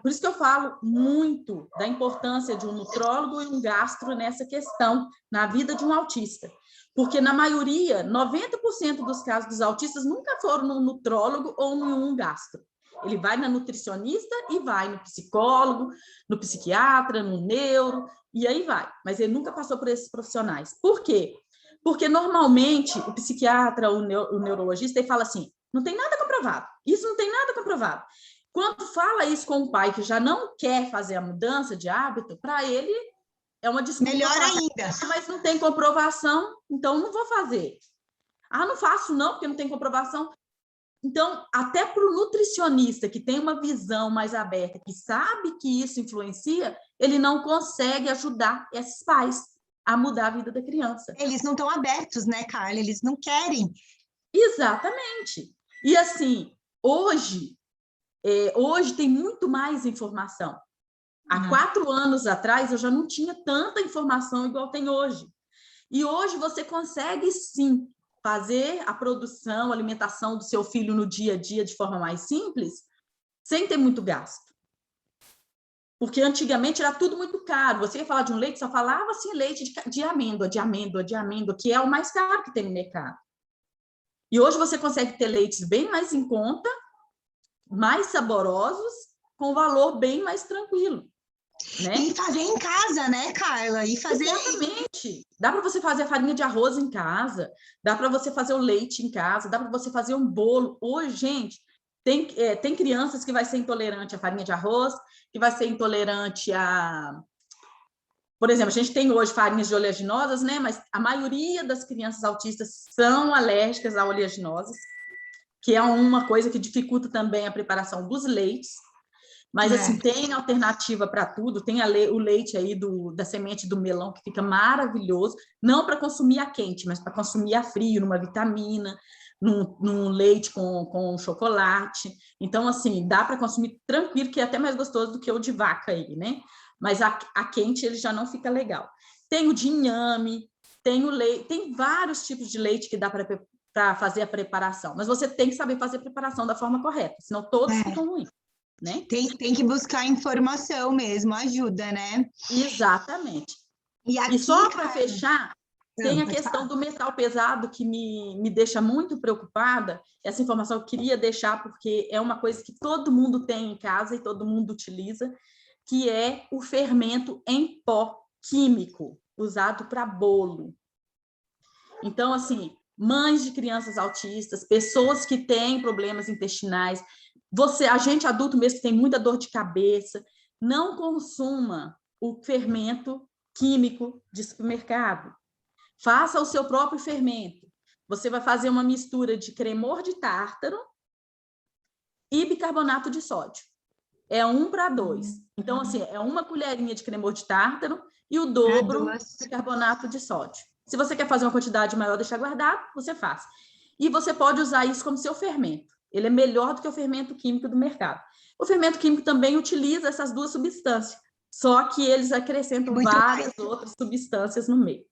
S2: por isso que eu falo muito da importância de um nutrólogo e um gastro nessa questão, na vida de um autista. Porque, na maioria, 90% dos casos dos autistas nunca foram no nutrólogo ou em um gastro. Ele vai na nutricionista e vai no psicólogo, no psiquiatra, no neuro, e aí vai. Mas ele nunca passou por esses profissionais. Por quê? Porque, normalmente, o psiquiatra, o neurologista, ele fala assim, não tem nada comprovado, isso não tem nada comprovado. Quando fala isso com um pai que já não quer fazer a mudança de hábito, para ele é uma desculpa.
S1: Melhor ainda.
S2: Mas não tem comprovação, então não vou fazer. Ah, não faço não, porque não tem comprovação. Então, até para o nutricionista que tem uma visão mais aberta, que sabe que isso influencia, ele não consegue ajudar esses pais a mudar a vida da criança.
S1: Eles não estão abertos, né, Carla? Eles não querem.
S2: Exatamente. E assim, hoje tem muito mais informação. Há 4 anos atrás, eu já não tinha tanta informação igual tem hoje. E hoje você consegue, sim, fazer a produção, a alimentação do seu filho no dia a dia de forma mais simples, sem ter muito gasto. Porque antigamente era tudo muito caro. Você ia falar de um leite, só falava assim, leite de amêndoa, que é o mais caro que tem no mercado. E hoje você consegue ter leites bem mais em conta, mais saborosos, com valor bem mais tranquilo. Né?
S1: E fazer em casa, né, Carla?
S2: Exatamente. Dá para você fazer a farinha de arroz em casa, dá para você fazer o leite em casa, dá para você fazer um bolo. Hoje, gente, tem crianças que vai ser intolerante à farinha de arroz, que vai ser intolerante a... Por exemplo, a gente tem hoje farinhas de oleaginosas, né? Mas a maioria das crianças autistas são alérgicas a oleaginosas, que é uma coisa que dificulta também a preparação dos leites. Mas, assim, tem alternativa para tudo. Tem o leite aí da semente do melão, que fica maravilhoso. Não para consumir a quente, mas para consumir a frio, numa vitamina, num leite com chocolate. Então, assim, dá para consumir tranquilo, que é até mais gostoso do que o de vaca aí, né? Mas a quente, ele já não fica legal. Tem o de inhame, tem o leite, tem vários tipos de leite que dá para fazer a preparação. Mas você tem que saber fazer a preparação da forma correta, senão todos ficam ruins. Né?
S1: Tem que buscar informação mesmo, ajuda, né?
S2: Exatamente.
S1: E
S2: só para fechar, tem a questão do metal pesado que me deixa muito preocupada. Essa informação eu queria deixar porque é uma coisa que todo mundo tem em casa e todo mundo utiliza, que é o fermento em pó químico, usado para bolo. Então, assim, mães de crianças autistas, pessoas que têm problemas intestinais, a gente adulto mesmo que tem muita dor de cabeça, não consuma o fermento químico de supermercado. Faça o seu próprio fermento. Você vai fazer uma mistura de cremor de tártaro e bicarbonato de sódio. É 1 para 2. Então, assim, é 1 colherinha de cremor de tártaro e o dobro de bicarbonato de sódio. Se você quer fazer uma quantidade maior, deixar guardado, você faz. E você pode usar isso como seu fermento. Ele é melhor do que o fermento químico do mercado. O fermento químico também utiliza essas 2 substâncias, só que eles acrescentam várias outras substâncias no meio.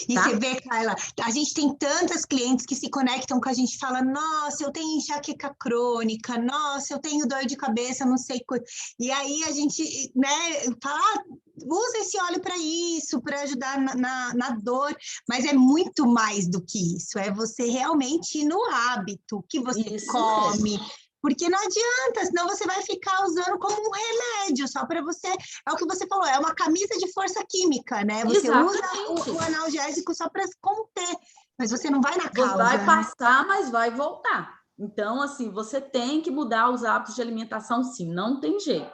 S1: E você vê, Carla, a gente tem tantas clientes que se conectam com a gente e falam, nossa, eu tenho enxaqueca crônica, nossa, eu tenho dor de cabeça, não sei quanto. E aí a gente, né, fala, usa esse óleo para isso, para ajudar na dor, mas é muito mais do que isso, é você realmente ir no hábito que você come. Porque não adianta, senão você vai ficar usando como um remédio, só para você... É o que você falou, é uma camisa de força química, né? Você usa o analgésico só para conter, mas você não vai na causa.
S2: Vai passar, mas vai voltar. Então, assim, você tem que mudar os hábitos de alimentação, sim, não tem jeito.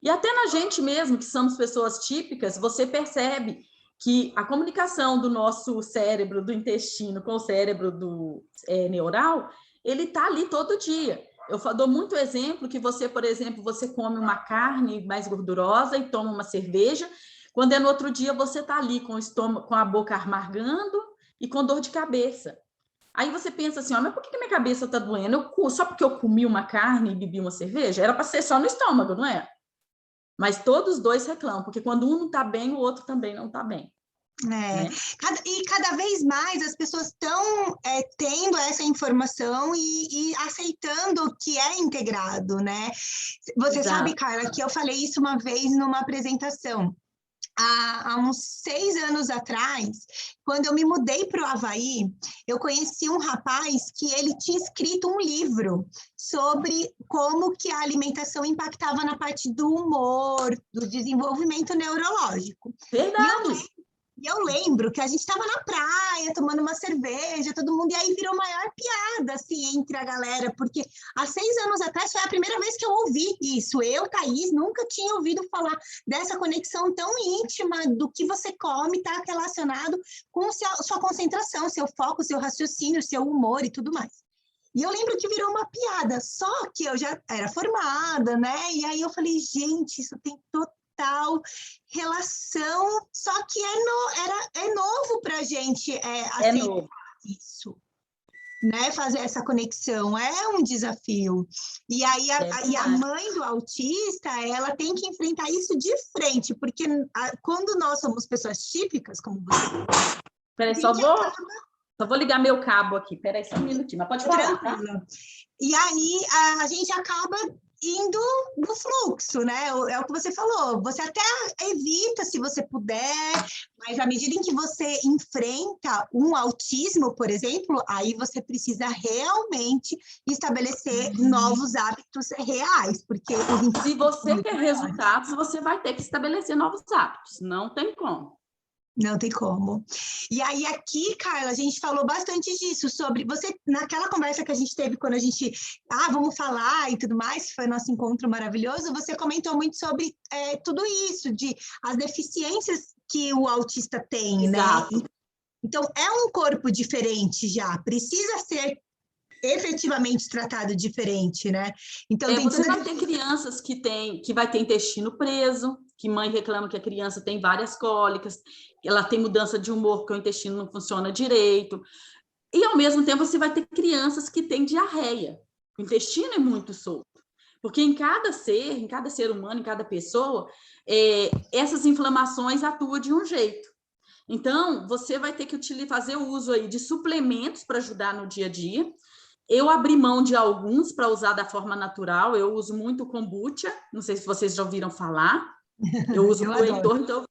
S2: E até na gente mesmo, que somos pessoas típicas, você percebe que a comunicação do nosso cérebro, do intestino, com o cérebro neural, ele está ali todo dia. Eu dou muito exemplo que você, por exemplo, você come uma carne mais gordurosa e toma uma cerveja, quando no outro dia você está ali com o estômago, com a boca amargando e com dor de cabeça. Aí você pensa assim, mas por que minha cabeça está doendo? Só porque eu comi uma carne e bebi uma cerveja? Era para ser só no estômago, não é? Mas todos os 2 reclamam, porque quando um não está bem, o outro também não está bem. Né?
S1: E cada vez mais as pessoas estão tendo essa informação e aceitando que é integrado, né? Você
S2: Exato.
S1: sabe, Carla, que eu falei isso uma vez numa apresentação. Há uns 6 anos atrás, quando eu me mudei para o Havaí, eu conheci um rapaz que ele tinha escrito um livro sobre como que a alimentação impactava na parte do humor, do desenvolvimento neurológico.
S2: Verdade.
S1: E eu lembro que a gente estava na praia, tomando uma cerveja, todo mundo, e aí virou maior piada, assim, entre a galera, porque há 6 anos atrás foi a primeira vez que eu ouvi isso. Eu, Thaís, nunca tinha ouvido falar dessa conexão tão íntima do que você come, está relacionado com sua concentração, seu foco, seu raciocínio, seu humor e tudo mais. E eu lembro que virou uma piada, só que eu já era formada, né? E aí eu falei, gente, isso tem total relação, só que é novo para a gente aceitar isso, né? Fazer essa conexão é um desafio. E aí a mãe do autista, ela tem que enfrentar isso de frente, porque quando nós somos pessoas típicas, como você...
S2: Peraí, só vou ligar meu cabo aqui. Peraí, só um minutinho, mas pode falar, tá?
S1: E aí a gente acaba indo no fluxo, né? É o que você falou. Você até evita se você puder, mas à medida em que você enfrenta um autismo, por exemplo, aí você precisa realmente estabelecer novos hábitos reais, porque
S2: se você quer resultados, você vai ter que estabelecer novos hábitos. Não tem como.
S1: Não tem como. E aí aqui, Carla, a gente falou bastante disso, sobre você, naquela conversa que a gente teve quando a gente, vamos falar e tudo mais, foi nosso encontro maravilhoso, você comentou muito sobre tudo isso, de as deficiências que o autista tem,
S2: Exato.
S1: né? Então, é um corpo diferente já, precisa ser efetivamente tratado diferente, né? Então,
S2: você vai ter crianças que vai ter intestino preso, que mãe reclama que a criança tem várias cólicas, ela tem mudança de humor porque o intestino não funciona direito. E, ao mesmo tempo, você vai ter crianças que têm diarreia. O intestino é muito solto. Porque em cada ser humano, em cada pessoa, essas inflamações atuam de um jeito. Então, você vai ter que fazer o uso aí de suplementos para ajudar no dia a dia. Eu abri mão de alguns para usar da forma natural. Eu uso muito kombucha, não sei se vocês já ouviram falar. Eu uso para o Heitor, então...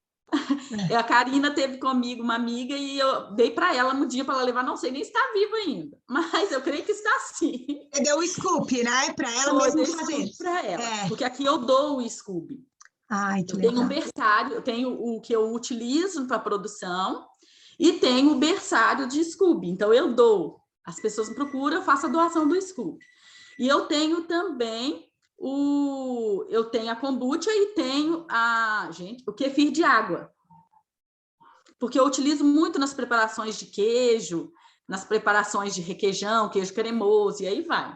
S2: A Karina teve comigo uma amiga e eu dei para ela no dia para ela levar, não sei nem se está viva ainda, mas eu creio que está sim.
S1: Você deu o scoop, né? Para ela mesmo fazer.
S2: Para ela, porque aqui eu dou o scoop.
S1: Ai, que
S2: eu
S1: legal.
S2: tenho um berçário, eu tenho o que eu utilizo para produção e tenho o berçário de scoop. Então eu dou, as pessoas me procuram, eu faço a doação do scoop. E eu tenho também eu tenho a kombucha e tenho o kefir de água. Porque eu utilizo muito nas preparações de queijo, nas preparações de requeijão, queijo cremoso, e aí vai.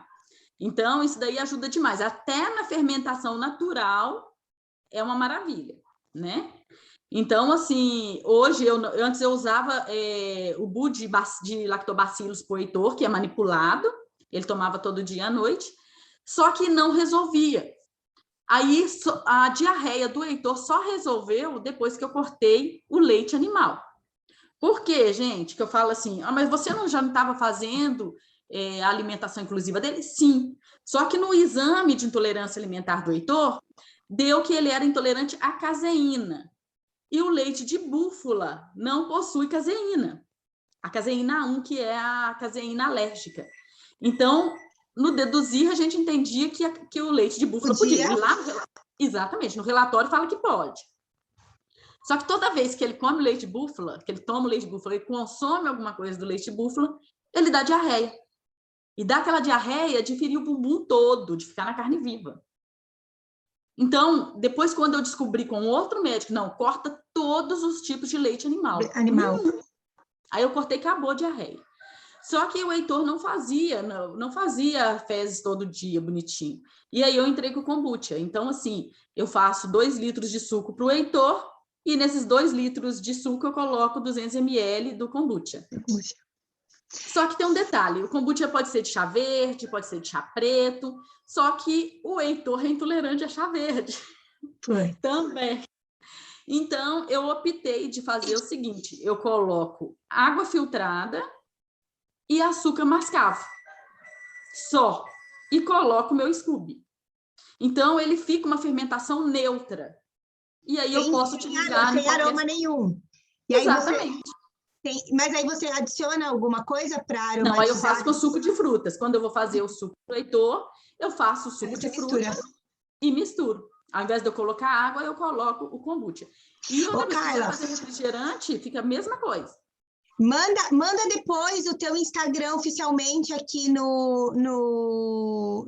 S2: Então, isso daí ajuda demais. Até na fermentação natural é uma maravilha, né? Então, assim, hoje, antes eu usava o bu de lactobacillus pro Heitor, que é manipulado, ele tomava todo dia à noite, só que não resolvia. Aí, a diarreia do Heitor só resolveu depois que eu cortei o leite animal. Por quê, gente? Que eu falo assim, mas você já não estava fazendo a alimentação inclusiva dele? Sim. Só que no exame de intolerância alimentar do Heitor, deu que ele era intolerante à caseína. E o leite de búfala não possui caseína. A caseína 1, que é a caseína alérgica. Então, no deduzir, a gente entendia que o leite de búfala podia. Exatamente, no relatório fala que pode. Só que toda vez que ele come leite de búfala, que ele toma o leite de búfala, ele consome alguma coisa do leite de búfala, ele dá diarreia. E dá aquela diarreia de ferir o bumbum todo, de ficar na carne viva. Então, depois, quando eu descobri com outro médico, não, corta todos os tipos de leite animal. Aí eu cortei, acabou a diarreia. Só que o Heitor não fazia fezes todo dia, bonitinho. E aí eu entrei com o kombucha. Então, assim, eu faço 2 litros de suco para o Heitor e nesses 2 litros de suco eu coloco 200 ml do kombucha. Só que tem um detalhe, o kombucha pode ser de chá verde, pode ser de chá preto, só que o Heitor é intolerante a chá verde. Também. Então, eu optei de fazer o seguinte, eu coloco água filtrada e açúcar mascavo, só, e coloco o meu Scooby. Então, ele fica uma fermentação neutra. E aí eu posso utilizar...
S1: Sem aroma nenhum. E aí
S2: Exatamente.
S1: Mas aí você adiciona alguma coisa para aromatizar?
S2: Não, aí eu faço com suco de frutas. Quando eu vou fazer o suco do Heitor, eu faço o suco de frutas e misturo. Ao invés de eu colocar água, eu coloco o kombucha. E outra vez que você fazer refrigerante, fica a mesma coisa.
S1: Manda depois o teu Instagram oficialmente aqui no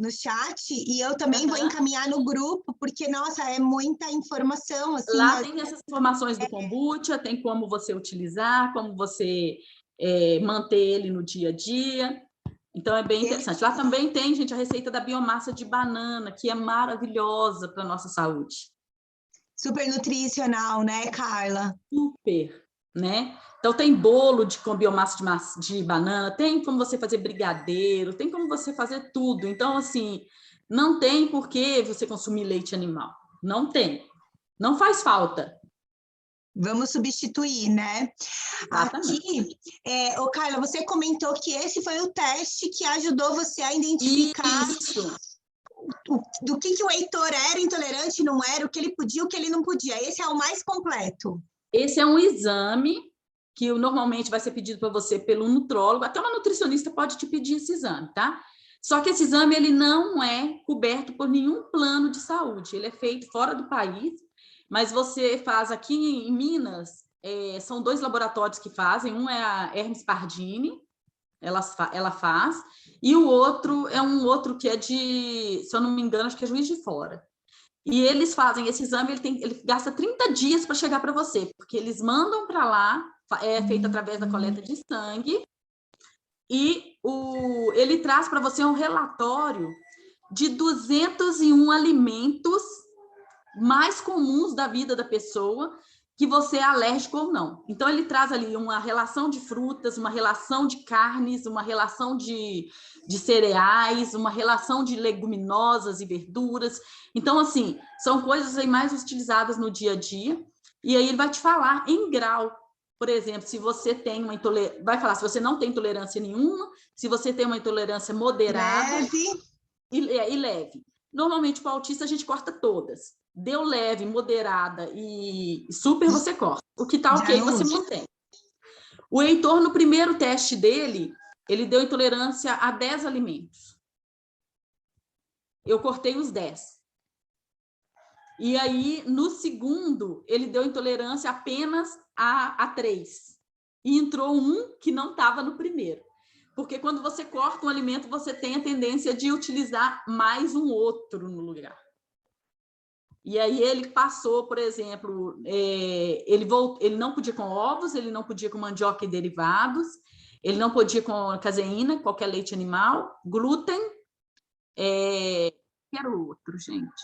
S1: chat e eu também vou encaminhar no grupo, porque, nossa, é muita informação. Assim,
S2: lá tem essas informações do kombucha, tem como você utilizar, como você manter ele no dia a dia. Então, é bem interessante. Lá também tem, gente, a receita da biomassa de banana, que é maravilhosa para a nossa saúde.
S1: Super nutricional, né, Carla?
S2: Super, né? Então, tem bolo com biomassa de banana, tem como você fazer brigadeiro, tem como você fazer tudo. Então, assim, não tem por que você consumir leite animal. Não tem. Não faz falta.
S1: Vamos substituir, né?
S2: Exatamente.
S1: Aqui, Carla, você comentou que esse foi o teste que ajudou você a identificar do que o Heitor era intolerante, não era, o que ele podia, o que ele não podia. Esse é o mais completo.
S2: Esse é um exame que normalmente vai ser pedido para você pelo nutrólogo, até uma nutricionista pode te pedir esse exame, tá? Só que esse exame ele não é coberto por nenhum plano de saúde, ele é feito fora do país, mas você faz aqui em Minas, são 2 laboratórios que fazem, um é a Hermes Pardini, ela faz, e o outro é um outro que é de, se eu não me engano, acho que é Juiz de Fora. E eles fazem esse exame, ele gasta 30 dias para chegar para você, porque eles mandam para lá, é feito através da coleta de sangue, e ele traz para você um relatório de 201 alimentos mais comuns da vida da pessoa, que você é alérgico ou não. Então, ele traz ali uma relação de frutas, uma relação de carnes, uma relação de cereais, uma relação de leguminosas e verduras. Então, assim, são coisas aí mais utilizadas no dia a dia, e aí ele vai te falar em grau. Por exemplo, se você tem uma intolerância, vai falar se você não tem intolerância nenhuma, se você tem uma intolerância moderada e leve. Normalmente, para o autista, a gente corta todas. Deu leve, moderada e super, você corta. O que está ok, você mantém. O Heitor, no primeiro teste dele, ele deu intolerância a 10 alimentos. Eu cortei os 10. E aí, no segundo, ele deu intolerância apenas a 3. E entrou um que não estava no primeiro. Porque quando você corta um alimento, você tem a tendência de utilizar mais um outro no lugar. E aí ele passou, por exemplo, ele não podia com ovos, ele não podia com mandioca e derivados, ele não podia com caseína, qualquer leite animal, glúten, que era o outro, gente?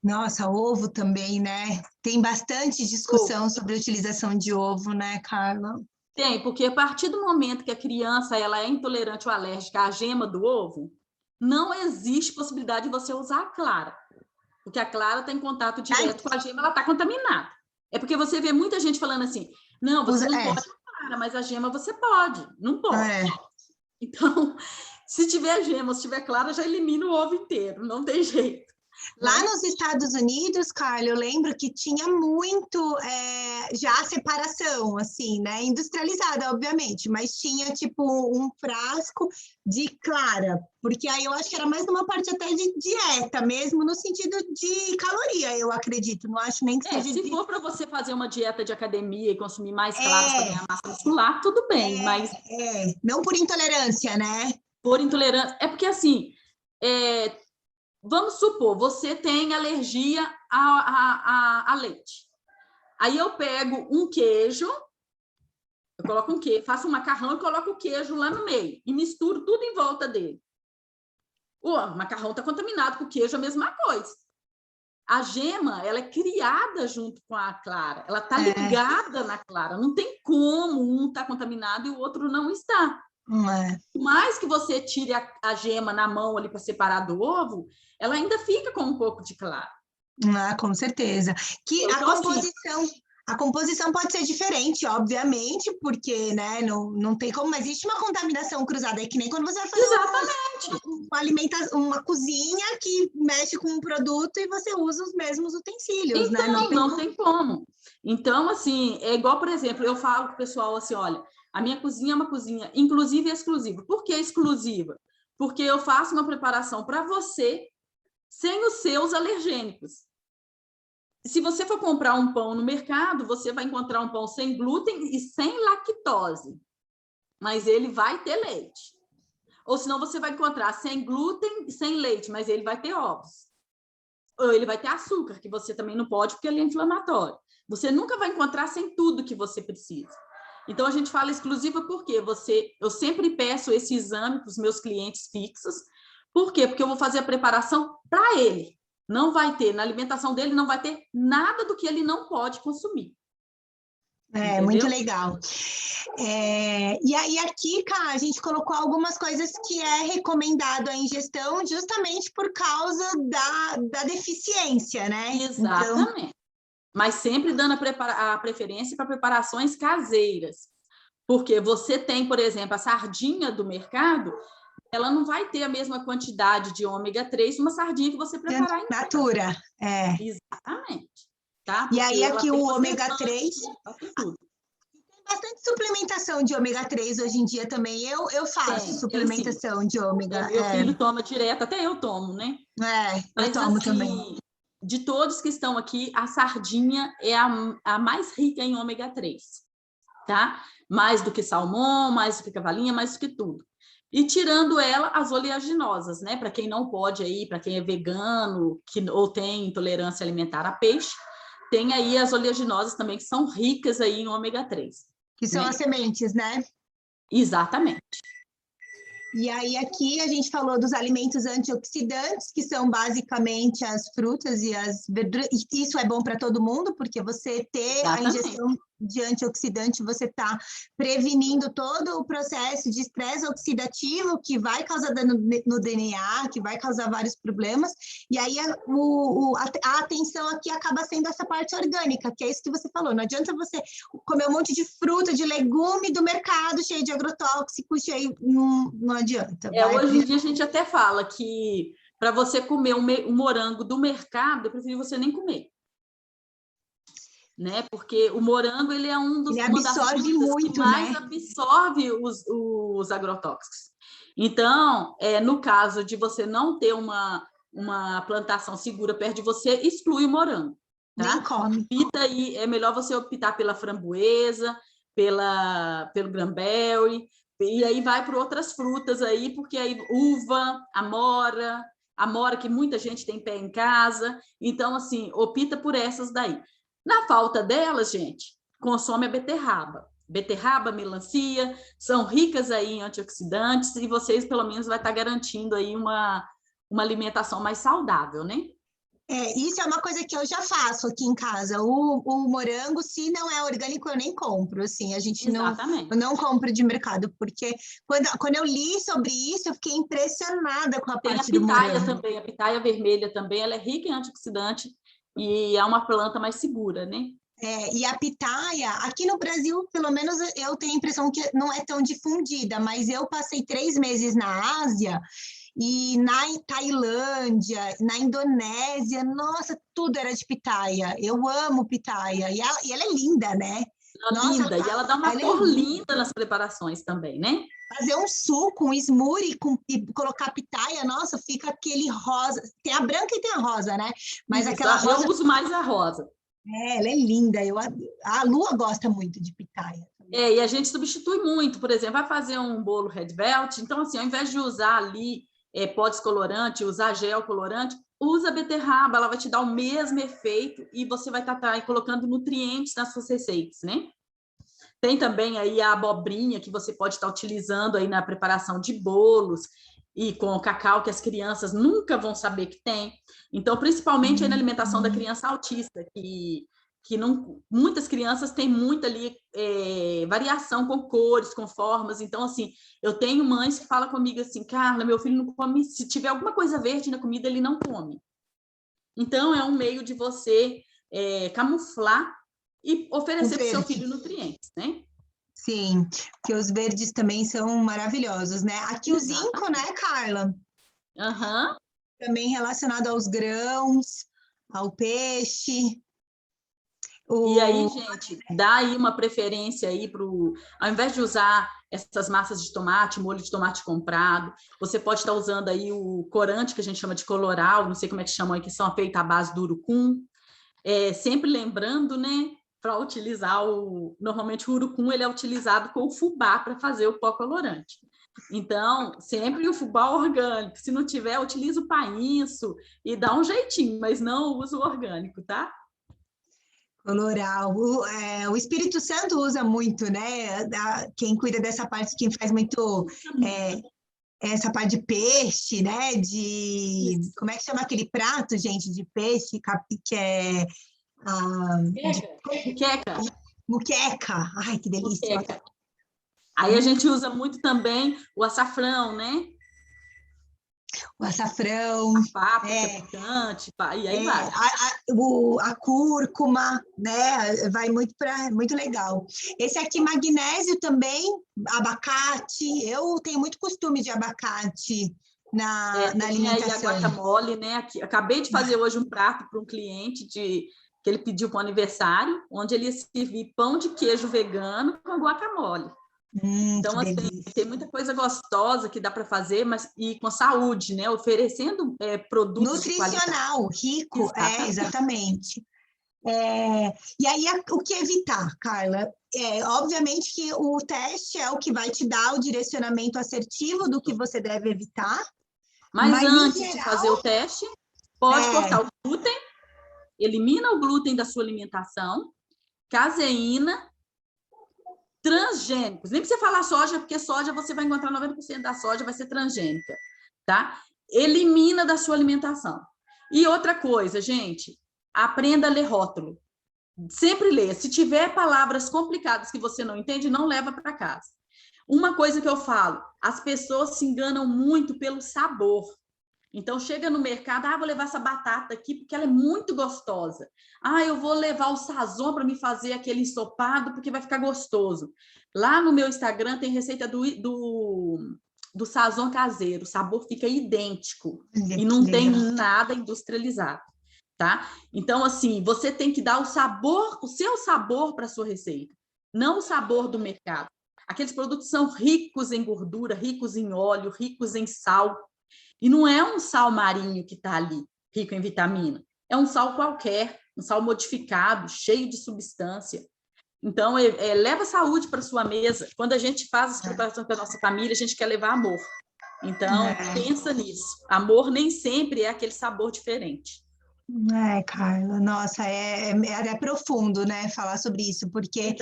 S1: Nossa, ovo também, né? Tem bastante discussão sobre a utilização de ovo, né, Carla?
S2: Tem, porque a partir do momento que a criança ela é intolerante ou alérgica à gema do ovo, não existe possibilidade de você usar a clara, porque a clara está em contato direto com a gema, ela está contaminada. É porque você vê muita gente falando assim, não, você não pode a clara, mas a gema você pode, não pode. Então, se tiver gema, se tiver clara, já elimina o ovo inteiro, não tem jeito.
S1: Lá nos Estados Unidos, Carla, eu lembro que tinha muito já a separação, assim, né? Industrializada, obviamente, mas tinha, tipo, um frasco de clara, porque aí eu acho que era mais numa parte até de dieta mesmo, no sentido de caloria, eu acredito, não acho nem que seja...
S2: Se for para você fazer uma dieta de academia e consumir mais claras para ganhar massa muscular, tudo bem, mas...
S1: não por intolerância, né?
S2: Por intolerância, é porque, assim... Vamos supor, você tem alergia a leite. Aí eu pego um queijo, eu coloco um queijo, faço um macarrão e coloco o queijo lá no meio e misturo tudo em volta dele. O macarrão está contaminado com o queijo, a mesma coisa. A gema, ela é criada junto com a clara, ela está ligada na clara. Não tem como um estar contaminado e o outro não está. Por mais que você tire a gema na mão ali para separar do ovo, ela ainda fica com um pouco de clara.
S1: Com certeza. Que
S2: Então,
S1: a composição pode ser diferente, obviamente, porque, né, não tem como, mas existe uma contaminação cruzada, é que nem quando você vai fazer uma cozinha que mexe com um produto e você usa os mesmos utensílios, né?
S2: Não tem como. Então, assim, é igual, por exemplo, eu falo com o pessoal assim, olha, a minha cozinha é uma cozinha inclusiva e exclusiva. Por que exclusiva? Porque eu faço uma preparação para você sem os seus alergênicos. Se você for comprar um pão no mercado, você vai encontrar um pão sem glúten e sem lactose, mas ele vai ter leite. Ou senão você vai encontrar sem glúten e sem leite, mas ele vai ter ovos. Ou ele vai ter açúcar, que você também não pode, porque ele é inflamatório. Você nunca vai encontrar sem tudo que você precisa. Então, a gente fala exclusiva porque eu sempre peço esse exame para os meus clientes fixos. Por quê? Porque eu vou fazer a preparação para ele. Não vai ter, na alimentação dele, não vai ter nada do que ele não pode consumir.
S1: Entendeu? Muito legal. E aí aqui, cara, a gente colocou algumas coisas que é recomendado a ingestão justamente por causa da deficiência, né?
S2: Exatamente. Então... Mas sempre dando a preferência para preparações caseiras. Porque você tem, por exemplo, a sardinha do mercado, ela não vai ter a mesma quantidade de ômega 3 uma sardinha que você preparar em
S1: natura.
S2: Exatamente. Tá?
S1: E aí aqui o ômega 3... Tem bastante suplementação de ômega 3 hoje em dia também. Eu faço suplementação de ômega.
S2: Meu filho toma direto, até eu tomo, né?
S1: Eu tomo também.
S2: De todos que estão aqui, a sardinha é a mais rica em ômega 3, tá? Mais do que salmão, mais do que cavalinha, mais do que tudo. E tirando ela, as oleaginosas, né? Para quem não pode aí, para quem é vegano, ou tem intolerância alimentar a peixe, tem aí as oleaginosas também, que são ricas aí em ômega 3.
S1: Que são as sementes, né?
S2: Exatamente.
S1: E aí aqui a gente falou dos alimentos antioxidantes, que são basicamente as frutas e as verduras. Isso é bom para todo mundo, porque você ter a ingestão de antioxidante, você está prevenindo todo o processo de estresse oxidativo que vai causar dano no DNA, que vai causar vários problemas. E aí a atenção aqui acaba sendo essa parte orgânica, que é isso que você falou. Não adianta você comer um monte de fruta, de legume do mercado, cheio de agrotóxicos, cheio... Não adianta.
S2: Hoje em dia a gente até fala que para você comer um morango do mercado, eu prefiro você nem comer. Né? Porque o morango ele é uma das frutas muito, que mais absorve os agrotóxicos. Então, no caso de você não ter uma plantação segura perto de você, exclui o morango. Tá?
S1: Nem come.
S2: Aí, é melhor você optar pela framboesa, pelo cranberry, e aí vai para outras frutas aí, porque aí uva, amora que muita gente tem pé em casa. Então, assim, opta por essas daí. Na falta delas, gente, consome a beterraba. Beterraba, melancia, são ricas aí em antioxidantes e vocês, pelo menos, vai estar garantindo aí uma alimentação mais saudável, né?
S1: Isso é uma coisa que eu já faço aqui em casa. O morango, se não é orgânico, eu nem compro. Assim, a gente não compra de mercado, porque quando eu li sobre isso, eu fiquei impressionada com a parte do morango.
S2: Tem a pitaia também, a pitaia vermelha também, ela é rica em antioxidante e é uma planta mais segura, né?
S1: E a pitaia, aqui no Brasil, pelo menos eu tenho a impressão que não é tão difundida, mas eu passei 3 meses na Ásia e na Tailândia, na Indonésia, nossa, tudo era de pitaia. Eu amo pitaia e ela é linda, né?
S2: Linda, e ela dá uma cor linda nas preparações também, né?
S1: Fazer um suco, um smoothie e colocar pitaia, nossa, fica aquele rosa. Tem a branca e tem a rosa, né? Mas aquela rosa...
S2: Eu uso mais a rosa.
S1: Ela é linda. A Lua gosta muito de pitaia.
S2: E a gente substitui muito. Por exemplo, vai fazer um bolo red velvet, então, assim, ao invés de usar ali pó descolorante, usar gel colorante, usa a beterraba, ela vai te dar o mesmo efeito e você vai estar colocando nutrientes nas suas receitas, né? Tem também aí a abobrinha que você pode estar utilizando aí na preparação de bolos e com o cacau que as crianças nunca vão saber que tem. Então, principalmente aí na alimentação da criança autista, que não, muitas crianças têm muita ali variação com cores, com formas. Então, assim, eu tenho mães que falam comigo assim, Carla, meu filho não come, se tiver alguma coisa verde na comida, ele não come. Então, é um meio de você camuflar e oferecer para o seu filho nutrientes, né?
S1: Sim, porque os verdes também são maravilhosos, né? Aqui o zinco, né, Carla?
S2: Aham.
S1: Também relacionado aos grãos, ao peixe.
S2: E aí, gente, dá aí uma preferência aí ao invés de usar essas massas de tomate, molho de tomate comprado, você pode estar usando aí o corante, que a gente chama de coloral, não sei como é que chamam aí, que são feitos à base do urucum. Sempre lembrando, né, para utilizar normalmente o urucum, ele é utilizado com o fubá para fazer o pó colorante. Então, sempre o fubá orgânico. Se não tiver, utiliza o painço e dá um jeitinho, mas não usa o orgânico, tá?
S1: Coloral. O Espírito Santo usa muito, né? Quem cuida dessa parte, quem faz muito essa parte de peixe, né? Como é que chama aquele prato, gente, de peixe, que é
S2: Muqueca.
S1: Muqueca. Ai, que delícia.
S2: Muqueca. Aí a gente usa muito também o açafrão, né?
S1: O açafrão.
S2: A páprica picante, e aí vai.
S1: A cúrcuma, né? Vai muito legal. Esse aqui, magnésio também, abacate. Eu tenho muito costume de abacate na alimentação.
S2: Aí a guacamole, né? Aqui, acabei de fazer hoje um prato para um cliente que ele pediu para o aniversário, onde ele ia servir pão de queijo vegano com guacamole. Então, assim, tem muita coisa gostosa que dá para fazer, mas e com saúde, né? Oferecendo produtos
S1: nutricional, rico, exatamente. E aí, o que evitar, Carla? Obviamente que o teste é o que vai te dar o direcionamento assertivo do que você deve evitar.
S2: Mas antes de fazer o teste, pode cortar o glúten, elimina o glúten da sua alimentação, caseína, transgênicos. Nem precisa falar soja, porque soja você vai encontrar 90% da soja vai ser transgênica, tá? Elimina da sua alimentação. E outra coisa, gente, aprenda a ler rótulo. Sempre leia. Se tiver palavras complicadas que você não entende, não leva para casa. Uma coisa que eu falo, as pessoas se enganam muito pelo sabor. Então, chega no mercado, vou levar essa batata aqui porque ela é muito gostosa. Eu vou levar o sazon para me fazer aquele ensopado porque vai ficar gostoso. Lá no meu Instagram tem receita do sazon caseiro. O sabor fica idêntico e não tem nada industrializado, tá? Então, assim, você tem que dar o seu sabor para a sua receita, não o sabor do mercado. Aqueles produtos são ricos em gordura, ricos em óleo, ricos em sal. E não é um sal marinho que está ali, rico em vitamina. É um sal qualquer, um sal modificado, cheio de substância. Então, leva saúde para sua mesa. Quando a gente faz as preparações para a nossa família, a gente quer levar amor. Então, pensa nisso. Amor nem sempre é aquele sabor diferente.
S1: Carla, nossa, é profundo, né, falar sobre isso, porque...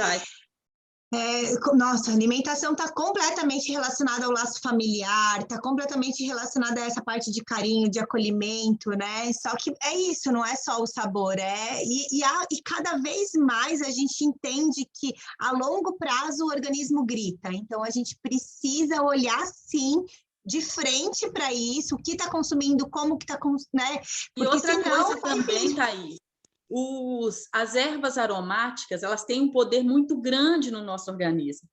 S1: Nossa, a alimentação está completamente relacionada ao laço familiar, está completamente relacionada a essa parte de carinho, de acolhimento, né? Só que é isso, não é só o sabor, e cada vez mais a gente entende que a longo prazo o organismo grita, então a gente precisa olhar sim de frente para isso, o que está consumindo, como que está consumindo, né?
S2: Porque outra coisa também, Thaís, as ervas aromáticas, elas têm um poder muito grande no nosso organismo.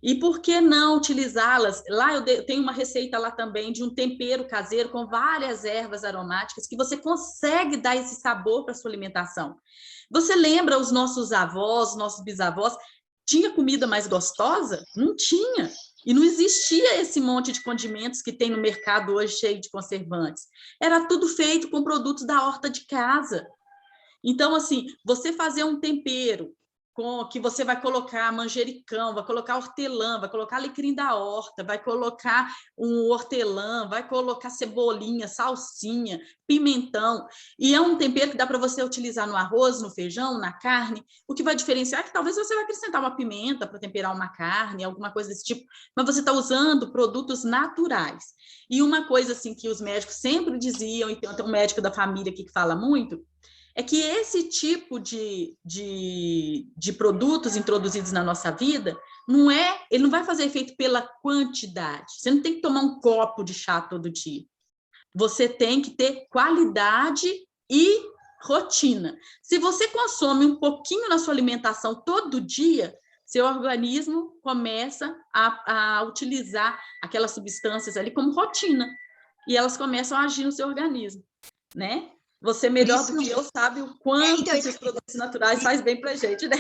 S2: E por que não utilizá-las? Lá eu tenho uma receita lá também de um tempero caseiro com várias ervas aromáticas que você consegue dar esse sabor para a sua alimentação. Você lembra os nossos avós, nossos bisavós, tinha comida mais gostosa? Não tinha. E não existia esse monte de condimentos que tem no mercado hoje cheio de conservantes. Era tudo feito com produtos da horta de casa. Então, assim, você fazer um tempero que você vai colocar manjericão, vai colocar hortelã, vai colocar alecrim da horta, vai colocar um hortelã, vai colocar cebolinha, salsinha, pimentão. E é um tempero que dá para você utilizar no arroz, no feijão, na carne. O que vai diferenciar é que talvez você vai acrescentar uma pimenta para temperar uma carne, alguma coisa desse tipo, mas você está usando produtos naturais. E uma coisa assim que os médicos sempre diziam, e tem um médico da família aqui que fala muito, é que esse tipo de produtos introduzidos na nossa vida, ele não vai fazer efeito pela quantidade. Você não tem que tomar um copo de chá todo dia. Você tem que ter qualidade e rotina. Se você consome um pouquinho na sua alimentação todo dia, seu organismo começa a utilizar aquelas substâncias ali como rotina, e elas começam a agir no seu organismo, né? Você melhor do que eu sabe o quanto esses produtos naturais faz bem pra gente, né?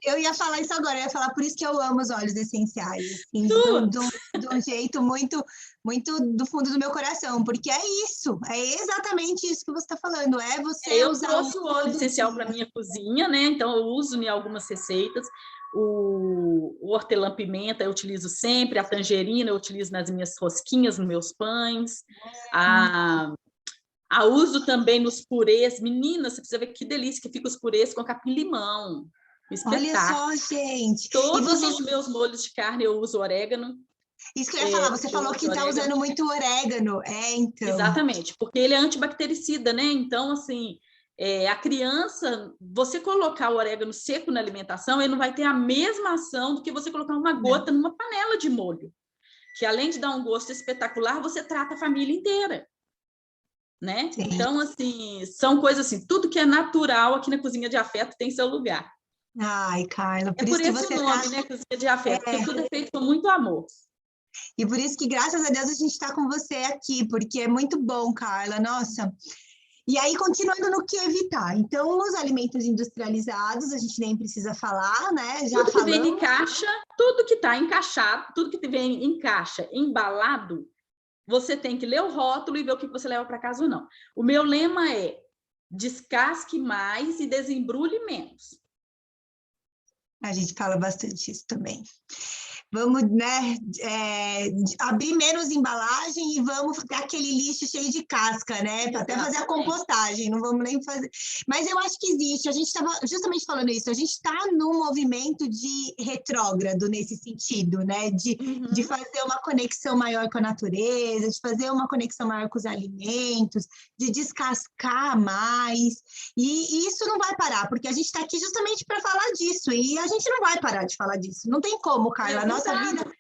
S1: Eu ia falar isso agora, eu ia falar por isso que eu amo os óleos essenciais, assim, de um jeito muito, muito do fundo do meu coração, porque é isso, é exatamente isso que você está falando, é você
S2: eu
S1: usar
S2: trouxe o óleo essencial para minha cozinha, né? Então eu uso em algumas receitas. O hortelã-pimenta eu utilizo sempre, a tangerina eu utilizo nas minhas rosquinhas, nos meus pães. A uso também nos purês. Meninas, você precisa ver que delícia que fica os purês com capim-limão.
S1: Olha só, gente.
S2: Todos os meus molhos de carne eu uso orégano.
S1: Isso que eu ia falar, você falou que está usando muito orégano. Então.
S2: Exatamente, porque ele é antibactericida, né? Então, assim, a criança, você colocar o orégano seco na alimentação, ele não vai ter a mesma ação do que você colocar uma gota numa panela de molho, que além de dar um gosto espetacular, você trata a família inteira. Né? Então, assim, são coisas assim, tudo que é natural aqui na Cozinha de Afeto tem seu lugar.
S1: Ai, Carla,
S2: por isso que você o nome, né, Cozinha de Afeto, porque tudo é feito com muito amor.
S1: E por isso que, graças a Deus, a gente está com você aqui, porque é muito bom, Carla, nossa. E aí, continuando no que evitar. Então, os alimentos industrializados, a gente nem precisa falar, né? Já
S2: tudo que vem em caixa, tudo que está encaixado, tudo que vem em caixa, embalado, você tem que ler o rótulo e ver o que você leva para casa ou não. O meu lema é descasque mais e desembrulhe menos.
S1: A gente fala bastante isso também. Vamos, né, abrir menos embalagem e vamos ter aquele lixo cheio de casca, né? Para até fazer a compostagem, não vamos nem fazer. Mas eu acho que existe, a gente estava justamente falando isso, a gente está num movimento de retrógrado nesse sentido, né? De fazer uma conexão maior com a natureza, de fazer uma conexão maior com os alimentos, de descascar mais. E isso não vai parar, porque a gente está aqui justamente para falar disso, e a gente não vai parar de falar disso. Não tem como, Carla, nossa vida...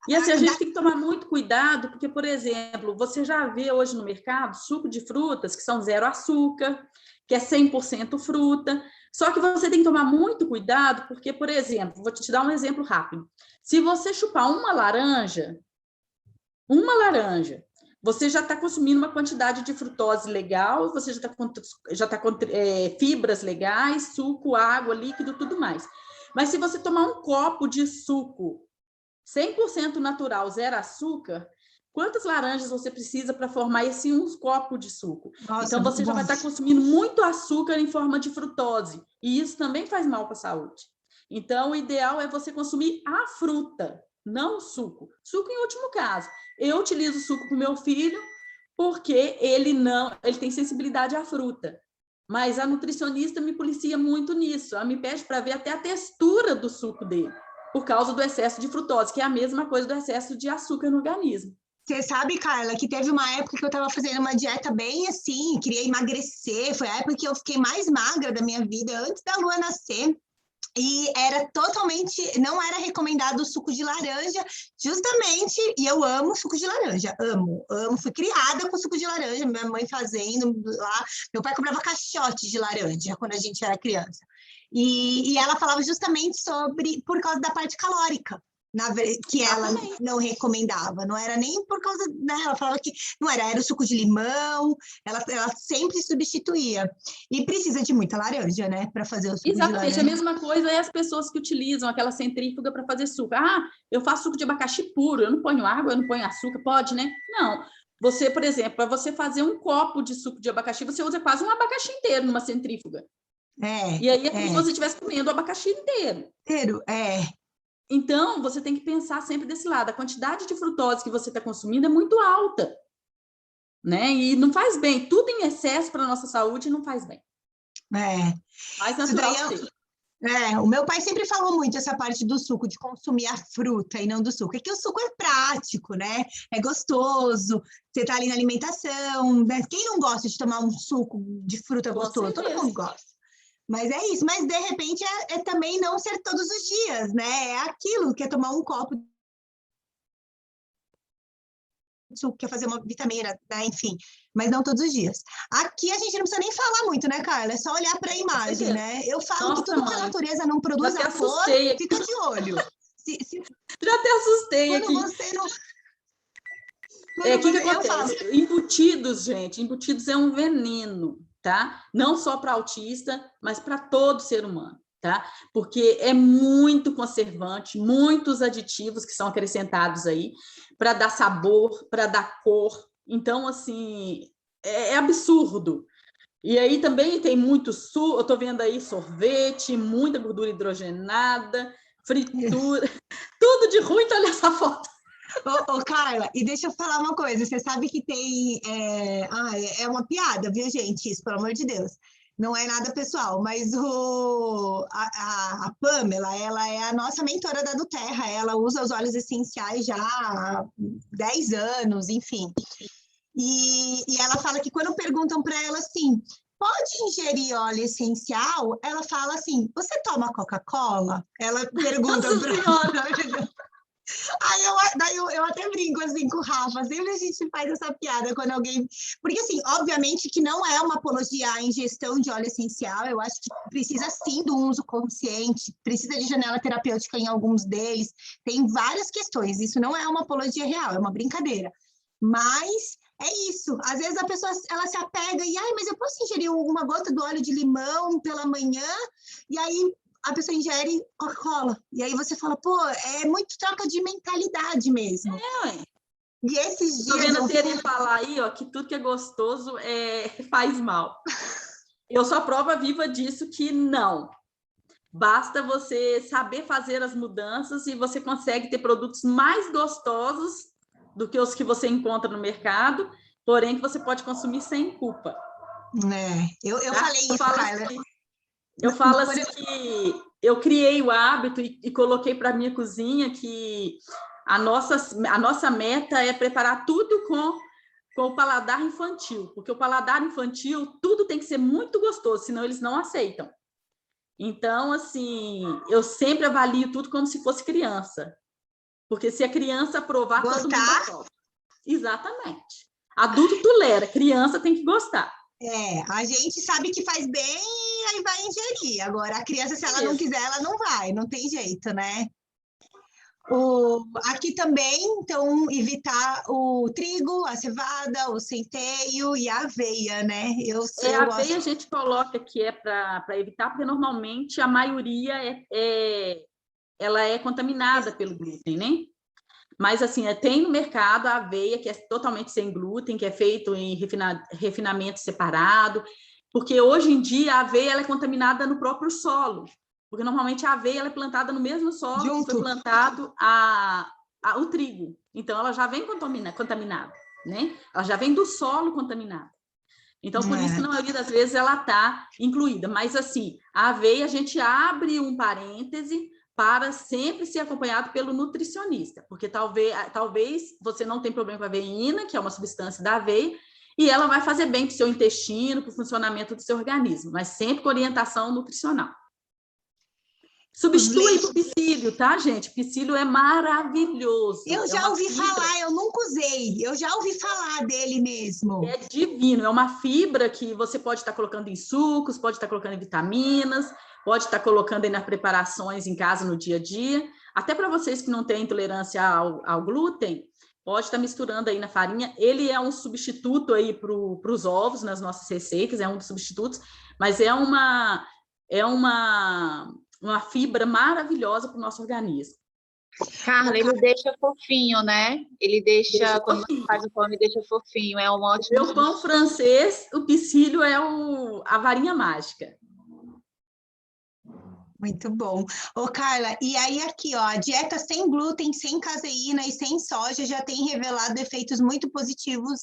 S2: E assim, a gente tem que tomar muito cuidado, porque, por exemplo, você já vê hoje no mercado suco de frutas que são 0 açúcar, que é 100% fruta, só que você tem que tomar muito cuidado, porque, por exemplo, vou te dar um exemplo rápido. Se você chupar uma laranja, você já está consumindo uma quantidade de frutose legal, você já está com fibras legais, suco, água, líquido, tudo mais. Mas se você tomar um copo de suco 100% natural, 0 açúcar, quantas laranjas você precisa para formar esse copo de suco? Nossa, então, você já vai estar consumindo muito açúcar em forma de frutose. E isso também faz mal para a saúde. Então, o ideal é você consumir a fruta, não o suco. Suco em último caso. Eu utilizo suco para o meu filho porque ele tem sensibilidade à fruta. Mas a nutricionista me policia muito nisso. Ela me pede para ver até a textura do suco dele, por causa do excesso de frutose, que é a mesma coisa do excesso de açúcar no organismo.
S1: Você sabe, Carla, que teve uma época que eu estava fazendo uma dieta bem assim, queria emagrecer, foi a época que eu fiquei mais magra da minha vida, antes da Lua nascer. E era totalmente, não era recomendado o suco de laranja, justamente, e eu amo suco de laranja, amo, fui criada com suco de laranja, minha mãe fazendo lá, meu pai comprava caixote de laranja quando a gente era criança, e ela falava justamente por causa da parte calórica, que ela não recomendava, não era nem por causa, né, ela falava que não era o suco de limão, ela sempre substituía, e precisa de muita laranja, né, para fazer o suco de laranja.
S2: Exatamente, a mesma coisa é as pessoas que utilizam aquela centrífuga para fazer suco. Eu faço suco de abacaxi puro, eu não ponho água, eu não ponho açúcar, pode, né? Não, você, por exemplo, para você fazer um copo de suco de abacaxi, você usa quase um abacaxi inteiro numa centrífuga. E aí é como se você estivesse comendo o abacaxi inteiro. Então, você tem que pensar sempre desse lado. A quantidade de frutose que você está consumindo é muito alta, né? E não faz bem. Tudo em excesso para a nossa saúde não faz bem. Mais natural
S1: o meu pai sempre falou muito essa parte do suco, de consumir a fruta e não do suco. É que o suco é prático, né? É gostoso, você está ali na alimentação, né? Quem não gosta de tomar um suco de fruta gostoso? Todo mundo gosta. Mas é isso, mas de repente é também não ser todos os dias, né? É aquilo que é tomar um copo quer fazer uma vitamina, né? Enfim, mas não todos os dias. Aqui a gente não precisa nem falar muito, né, Carla? É só olhar para a imagem, né? Eu falo que tudo que a natureza não produz a cor, fica de olho.
S2: Já até assustei
S1: quando
S2: aqui.
S1: Você não...
S2: O que acontece? Embutidos, gente, embutidos é um veneno, tá? Não só para autista, mas para todo ser humano, tá? Porque é muito conservante, muitos aditivos que são acrescentados aí para dar sabor, para dar cor. Então, assim, é absurdo. E aí também tem muito eu estou vendo aí sorvete, muita gordura hidrogenada, fritura, tudo de ruim, então olha essa foto.
S1: Ô, Carla, e deixa eu falar uma coisa, você sabe que tem... é uma piada, viu, gente? Isso, pelo amor de Deus. Não é nada pessoal, mas a Pamela, ela é a nossa mentora da Nuterra, ela usa os óleos essenciais já há 10 anos, enfim. E ela fala que quando perguntam para ela assim, pode ingerir óleo essencial? Ela fala assim, você toma Coca-Cola? Ela pergunta para ela. Daí eu até brinco assim com o Rafa, sempre a gente faz essa piada quando alguém... Porque, assim, obviamente que não é uma apologia à ingestão de óleo essencial, eu acho que precisa sim do uso consciente, precisa de janela terapêutica em alguns deles, tem várias questões, isso não é uma apologia real, é uma brincadeira. Mas é isso, às vezes a pessoa ela se apega e, mas eu posso ingerir uma gota do óleo de limão pela manhã, e aí... a pessoa ingere Coca-Cola. E aí você fala, pô, é muito troca de mentalidade mesmo. E esses dias...
S2: Tô vendo ele falar aí, ó, que tudo que é gostoso faz mal. Eu sou a prova viva disso que não. Basta você saber fazer as mudanças e você consegue ter produtos mais gostosos do que os que você encontra no mercado, porém que você pode consumir sem culpa.
S1: Eu falei isso, Carla.
S2: Eu falo assim que eu criei o hábito e coloquei para a minha cozinha que a nossa meta é preparar tudo com o paladar infantil, porque o paladar infantil, tudo tem que ser muito gostoso, senão eles não aceitam. Então, assim, eu sempre avalio tudo como se fosse criança, porque se a criança provar, todo mundo aprova. Exatamente. Adulto tolera, criança tem que gostar.
S1: A gente sabe que faz bem e aí vai ingerir. Agora, a criança, se ela não quiser, ela não vai, não tem jeito, né? Aqui também, então, evitar o trigo, a cevada, o centeio e a aveia, né?
S2: A aveia a gente coloca que é para evitar, porque normalmente a maioria ela é contaminada pelo glúten, né? Mas, assim, tem no mercado a aveia, que é totalmente sem glúten, que é feito em refinamento separado, porque hoje em dia a aveia ela é contaminada no próprio solo, porque normalmente a aveia ela é plantada no mesmo solo que foi plantado o trigo. Então, ela já vem contaminada, né? Ela já vem do solo contaminada. Então, por isso que na maioria das vezes ela está incluída. Mas, assim, a aveia a gente abre um parêntese para sempre ser acompanhado pelo nutricionista, porque talvez você não tenha problema com a aveína, que é uma substância da aveia, e ela vai fazer bem para o seu intestino, para o funcionamento do seu organismo, mas sempre com orientação nutricional. Substitui o psyllium, tá, gente? Psyllium é maravilhoso.
S1: Eu já ouvi falar, eu nunca usei. Eu já ouvi falar dele mesmo.
S2: É divino, é uma fibra que você pode estar colocando em sucos, pode estar colocando em vitaminas, pode estar colocando aí nas preparações em casa no dia a dia. Até para vocês que não têm intolerância ao glúten, pode estar misturando aí na farinha. Ele é um substituto aí para os ovos nas nossas receitas, é um dos substitutos, mas é uma fibra maravilhosa para o nosso organismo.
S5: Carla, ele deixa fofinho, né? Ele deixa quando você faz o pão, ele deixa fofinho. É um ótimo...
S2: Meu pão francês, o psyllium é a varinha mágica.
S1: Muito bom. Ô, Carla, e aí aqui, ó, a dieta sem glúten, sem caseína e sem soja já tem revelado efeitos muito positivos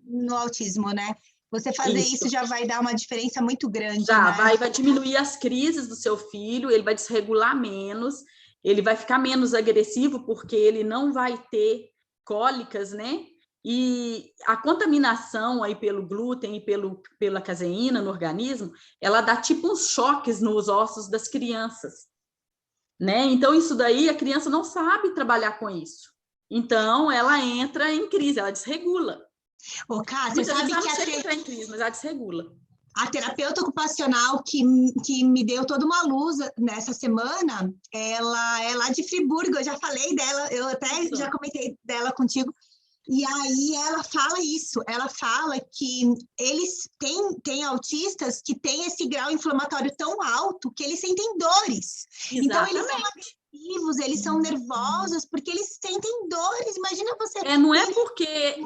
S1: no autismo, né? Você fazer isso já vai dar uma diferença muito grande.
S2: Já,
S1: né?
S2: vai diminuir as crises do seu filho, ele vai desregular menos, ele vai ficar menos agressivo porque ele não vai ter cólicas, né? E a contaminação aí pelo glúten e pela caseína no organismo, ela dá tipo uns choques nos ossos das crianças, né? Então, isso daí, a criança não sabe trabalhar com isso. Então, ela entra em crise, ela desregula.
S1: Ô, Cássia,
S2: Muitas
S1: sabe
S2: vezes ela
S1: que
S2: não chega a entrar em crise, mas ela desregula.
S1: a terapeuta ocupacional que me deu toda uma luz nessa semana, ela é lá de Friburgo, eu já falei dela, eu até
S2: Isso.
S1: já comentei dela contigo, e aí ela fala isso, ela fala que eles têm autistas que têm esse grau inflamatório tão alto que eles sentem dores. Então, eles são agressivos, eles são nervosos, porque eles sentem dores. Imagina você...
S2: Não é porque...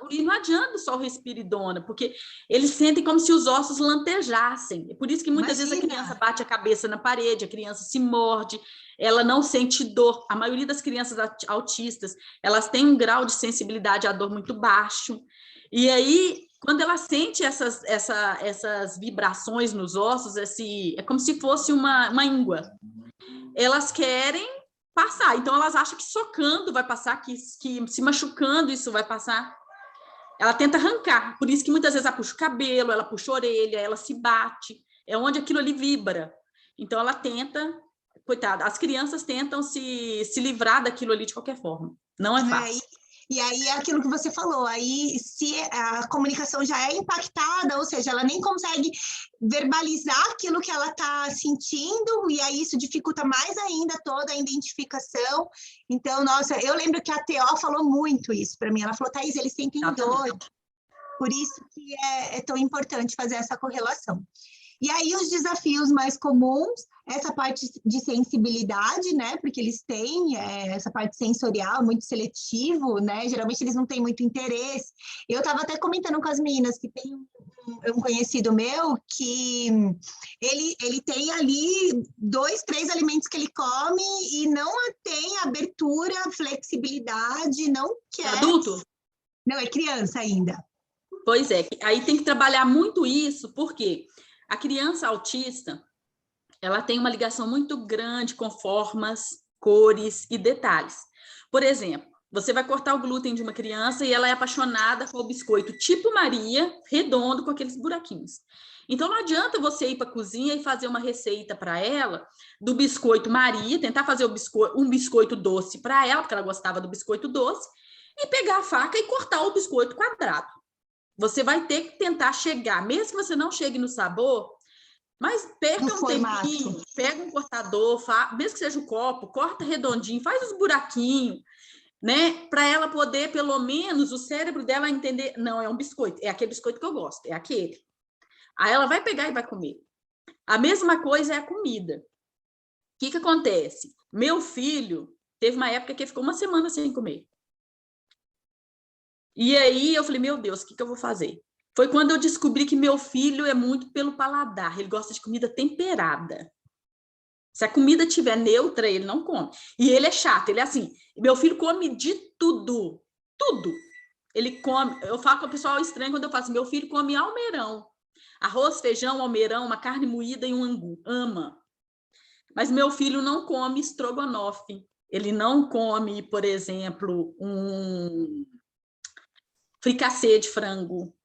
S2: E não adianta só o respiridona, porque eles sentem como se os ossos lantejassem. É por isso que muitas vezes a criança bate a cabeça na parede, a criança se morde, ela não sente dor. A maioria das crianças autistas, elas têm um grau de sensibilidade à dor muito baixo. E aí, quando ela sente essas vibrações nos ossos, é como se fosse uma íngua. Elas querem passar, então elas acham que socando vai passar, que se machucando isso vai passar. Ela tenta arrancar, por isso que muitas vezes ela puxa o cabelo, ela puxa a orelha, ela se bate, é onde aquilo ali vibra. Então ela tenta, coitada, as crianças tentam se livrar daquilo ali de qualquer forma, não é fácil.
S1: E aí é aquilo que você falou, aí se a comunicação já é impactada, ou seja, ela nem consegue verbalizar aquilo que ela está sentindo, e aí isso dificulta mais ainda toda a identificação. Então, nossa, eu lembro que a TO falou muito isso para mim, ela falou, Thaís, eles sentem dor, por isso que é tão importante fazer essa correlação. E aí os desafios mais comuns, essa parte de sensibilidade, né? Porque eles têm essa parte sensorial muito seletivo, né? Geralmente eles não têm muito interesse. Eu estava até comentando com as meninas que tem um conhecido meu que ele tem ali 2, 3 alimentos que ele come e não tem abertura, flexibilidade, não quer...
S2: Adulto?
S1: Não, é criança ainda.
S2: Pois é, aí tem que trabalhar muito isso, porque a criança autista, ela tem uma ligação muito grande com formas, cores e detalhes. Por exemplo, você vai cortar o glúten de uma criança e ela é apaixonada com o biscoito tipo Maria, redondo, com aqueles buraquinhos. Então, não adianta você ir para a cozinha e fazer uma receita para ela do biscoito Maria, tentar fazer um biscoito doce para ela, porque ela gostava do biscoito doce, e pegar a faca e cortar o biscoito quadrado. Você vai ter que tentar chegar, mesmo que você não chegue no sabor, mas pega um tempinho, pega um cortador, mesmo que seja o copo, corta redondinho, faz os buraquinhos, né? Para ela poder, pelo menos, o cérebro dela entender, não, é um biscoito, é aquele biscoito que eu gosto, é aquele. Aí ela vai pegar e vai comer. A mesma coisa é a comida. O que acontece? Meu filho teve uma época que ele ficou uma semana sem comer. E aí eu falei, meu Deus, o que eu vou fazer? Foi quando eu descobri que meu filho é muito pelo paladar, ele gosta de comida temperada. Se a comida estiver neutra, ele não come. E ele é chato, ele é assim, meu filho come de tudo, tudo. Ele come, eu falo com o pessoal estranho quando eu falo assim, meu filho come almeirão, arroz, feijão, almeirão, uma carne moída e um angu, ama. Mas meu filho não come estrogonofe, ele não come, por exemplo, um fricassê de frango.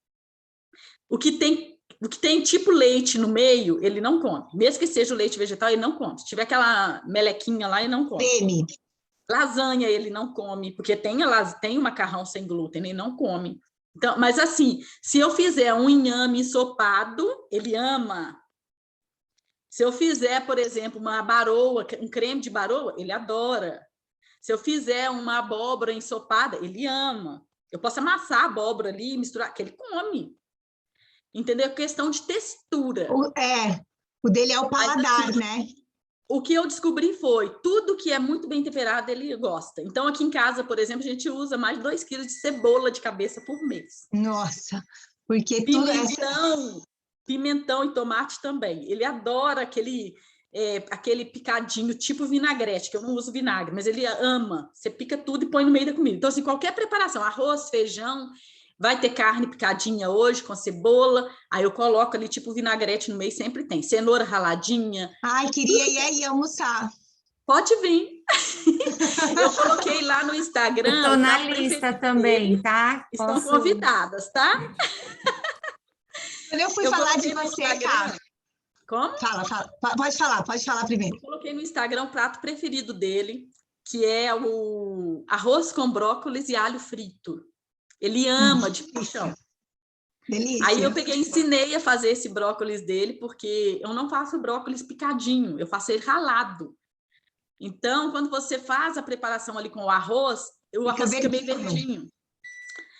S2: O que tem tipo leite no meio, ele não come. Mesmo que seja o leite vegetal, ele não come. Se tiver aquela melequinha lá, ele não come.
S1: Creme.
S2: Lasanha, ele não come, porque tem o macarrão sem glúten, ele não come. Então, mas assim, se eu fizer um inhame ensopado, ele ama. Se eu fizer, por exemplo, uma baroa, um creme de baroa, ele adora. Se eu fizer uma abóbora ensopada, ele ama. Eu posso amassar a abóbora ali e misturar, que ele come. Entendeu? É questão de textura.
S1: O dele é o paladar,
S2: assim,
S1: né?
S2: O que eu descobri foi, tudo que é muito bem temperado, ele gosta. Então, aqui em casa, por exemplo, a gente usa mais de 2 quilos de cebola de cabeça por mês.
S1: Nossa, porque
S2: pimentão e tomate também. Ele adora aquele picadinho tipo vinagrete, que eu não uso vinagre, mas ele ama. Você pica tudo e põe no meio da comida. Então, assim, qualquer preparação, arroz, feijão, vai ter carne picadinha hoje com cebola, aí eu coloco ali tipo vinagrete no meio, sempre tem. Cenoura raladinha.
S1: Ai, queria ir aí almoçar.
S2: Pode vir. Eu coloquei lá no Instagram.
S4: Eu tô na lista também, tá?
S2: Estão convidadas, tá?
S1: Quando eu fui falar de você, cara.
S2: Como?
S1: Fala. Pode falar primeiro.
S2: Eu coloquei no Instagram o prato preferido dele. que é o arroz com brócolis e alho frito. Ele ama de paixão.
S1: Delícia.
S2: Aí eu peguei e ensinei a fazer esse brócolis dele, porque eu não faço brócolis picadinho, eu faço ele ralado. Então, quando você faz a preparação ali com o arroz fica meio verdinho.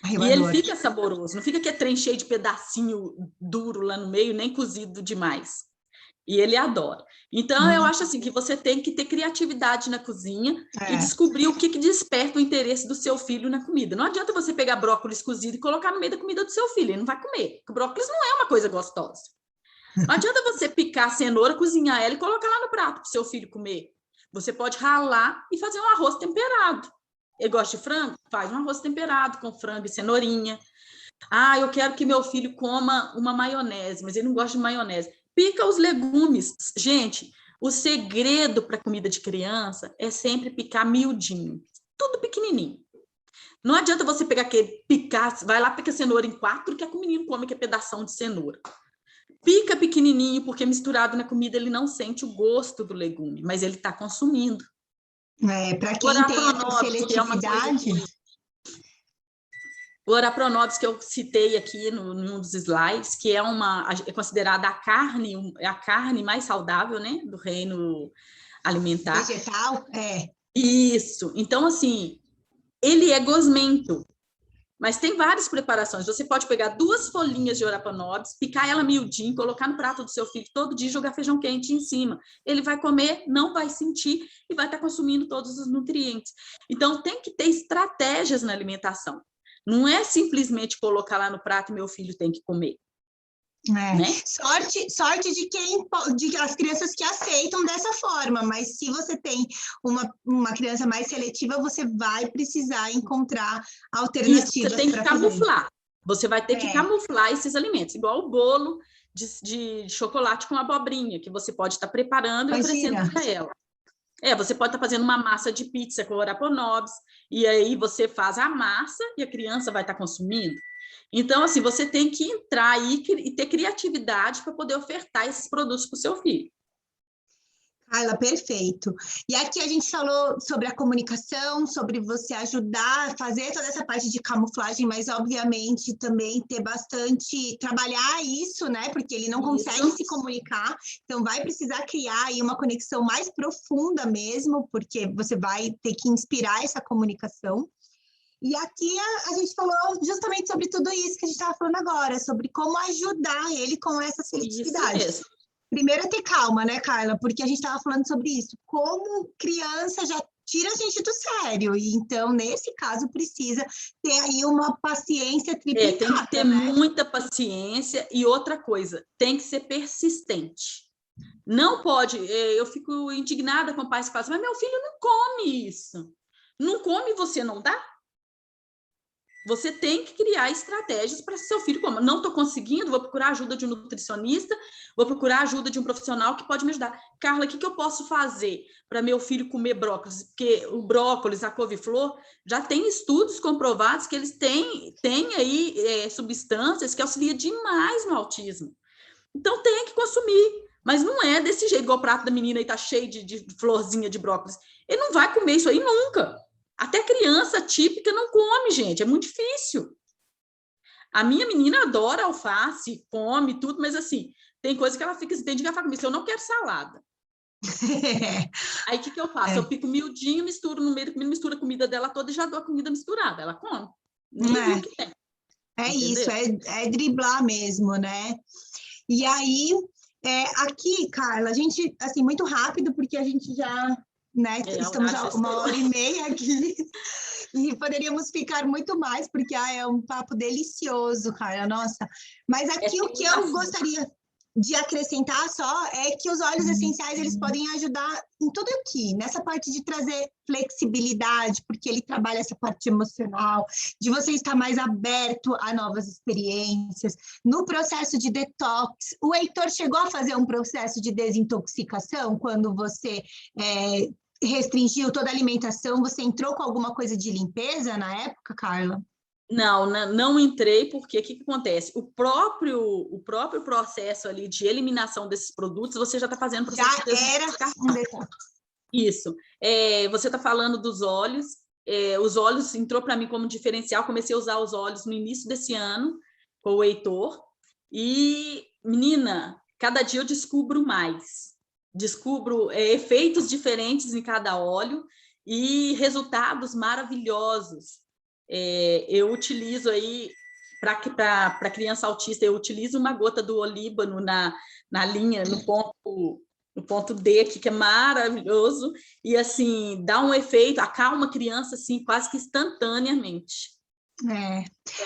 S1: Ai,
S2: e ele fica saboroso, não fica aquele trem cheio de pedacinho duro lá no meio, nem cozido demais. E ele adora. Então, eu acho assim que você tem que ter criatividade na cozinha e descobrir o que desperta o interesse do seu filho na comida. Não adianta você pegar brócolis cozido e colocar no meio da comida do seu filho, ele não vai comer, porque o brócolis não é uma coisa gostosa. Não adianta você picar a cenoura, cozinhar ela e colocar lá no prato para o seu filho comer. Você pode ralar e fazer um arroz temperado. Ele gosta de frango? Faz um arroz temperado com frango e cenourinha. Ah, eu quero que meu filho coma uma maionese, mas ele não gosta de maionese. Pica os legumes. Gente, o segredo para comida de criança é sempre picar miudinho. Tudo pequenininho. Não adianta você pegar aquele, picar, vai lá, pica a cenoura em 4, que é que o menino come, que é pedação de cenoura. Pica pequenininho, porque misturado na comida ele não sente o gosto do legume, mas ele está consumindo.
S1: Para quem tem essa seletividade...
S2: O Orapronobis, que eu citei aqui num dos slides, que é considerada a carne mais saudável, né, do reino alimentar.
S1: Vegetal,
S2: Isso. Então, assim, ele é gosmento, mas tem várias preparações. Você pode pegar 2 folhinhas de Orapronobis, picar ela miudinho, colocar no prato do seu filho todo dia e jogar feijão quente em cima. Ele vai comer, não vai sentir e vai estar consumindo todos os nutrientes. Então, tem que ter estratégias na alimentação. Não é simplesmente colocar lá no prato e meu filho tem que comer. Né?
S1: Sorte de as crianças que aceitam dessa forma, mas se você tem uma criança mais seletiva, você vai precisar encontrar alternativas.
S2: Isso, você tem que camuflar. Você vai ter que camuflar esses alimentos, igual o bolo de chocolate com abobrinha, que você pode estar preparando e oferecendo para ela. Você pode estar fazendo uma massa de pizza com Orapronobis, e aí você faz a massa e a criança vai estar consumindo. Então, assim, você tem que entrar aí e ter criatividade para poder ofertar esses produtos para o seu filho.
S1: Carla, perfeito. E aqui a gente falou sobre a comunicação, sobre você ajudar a fazer toda essa parte de camuflagem, mas obviamente também ter bastante, trabalhar isso, né? Porque ele não consegue se comunicar, então vai precisar criar aí uma conexão mais profunda mesmo, porque você vai ter que inspirar essa comunicação. E aqui a gente falou justamente sobre tudo isso que a gente estava falando agora, sobre como ajudar ele com essa seletividade.
S2: Isso mesmo.
S1: Primeiro é ter calma, né, Carla? Porque a gente estava falando sobre isso. Como criança já tira a gente do sério. E então, nesse caso, precisa ter aí uma paciência triplicada.
S2: Tem que ter muita paciência. E outra coisa, tem que ser persistente. Não pode... Eu fico indignada com pais que falam, mas meu filho não come isso. Não come, você não dá? Você tem que criar estratégias para que seu filho coma. Não estou conseguindo, vou procurar ajuda de um nutricionista, vou procurar ajuda de um profissional que pode me ajudar. Carla, o que eu posso fazer para meu filho comer brócolis? Porque o brócolis, a couve-flor, já tem estudos comprovados que eles têm aí substâncias que auxiliam demais no autismo. Então, tem que consumir. Mas não é desse jeito, igual o prato da menina aí está cheio de florzinha de brócolis. Ele não vai comer isso aí nunca. Até criança típica não come, gente, é muito difícil. A minha menina adora alface, come tudo, mas assim, tem coisa que ela fica assim, tem de garfar comigo, eu não quero salada. Aí o que eu faço? Eu pico miudinho, misturo no meio da comida, misturo a comida dela toda e já dou a comida misturada, ela come. Nem que tem.
S1: Isso, é driblar mesmo, né? E aí, aqui, Carla, a gente, assim, muito rápido, porque a gente já... Né? Estamos há 1h30 aqui e poderíamos ficar muito mais, porque é um papo delicioso, cara, nossa. Mas aqui o que eu gostaria de acrescentar só é que os óleos essenciais, eles podem ajudar em tudo aqui, nessa parte de trazer flexibilidade, porque ele trabalha essa parte emocional, de você estar mais aberto a novas experiências, no processo de detox. O Heitor chegou a fazer um processo de desintoxicação quando você restringiu toda a alimentação, você entrou com alguma coisa de limpeza na época, Carla?
S2: Não entrei, porque o que acontece? O próprio processo ali de eliminação desses produtos, você já está fazendo processo de desintoxicação. Isso. você está falando dos óleos, os óleos entrou para mim como diferencial, comecei a usar os óleos no início desse ano, com o Heitor, e, menina, cada dia eu descubro mais, descubro efeitos diferentes em cada óleo e resultados maravilhosos. Eu utilizo aí, para criança autista, eu utilizo uma gota do olíbano na linha, no ponto D aqui, que é maravilhoso, e assim, dá um efeito, acalma a criança assim, quase que instantaneamente.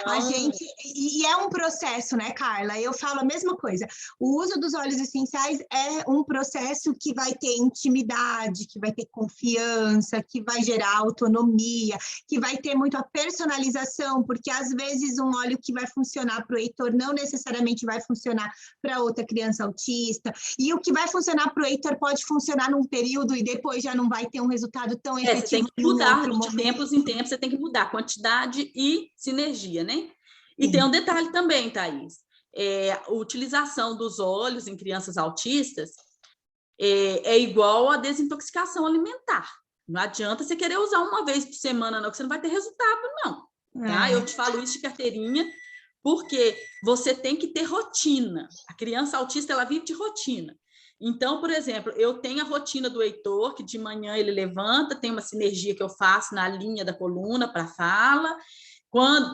S1: A gente, e é um processo, né, Carla? Eu falo a mesma coisa. O uso dos óleos essenciais é um processo que vai ter intimidade, que vai ter confiança, que vai gerar autonomia, que vai ter muito a personalização, porque às vezes um óleo que vai funcionar para o Heitor não necessariamente vai funcionar para outra criança autista, e o que vai funcionar para o Heitor pode funcionar num período e depois já não vai ter um resultado tão efetivo.
S2: Você tem que mudar de tempos em tempos, você tem que mudar quantidade e sinergia, né? E tem um detalhe também, Thaís, a utilização dos óleos em crianças autistas é igual a desintoxicação alimentar. Não adianta você querer usar uma vez por semana, não, que você não vai ter resultado, não. Tá? Eu te falo isso de carteirinha, porque você tem que ter rotina. A criança autista, ela vive de rotina. Então, por exemplo, eu tenho a rotina do Heitor, que de manhã ele levanta, tem uma sinergia que eu faço na linha da coluna para a fala.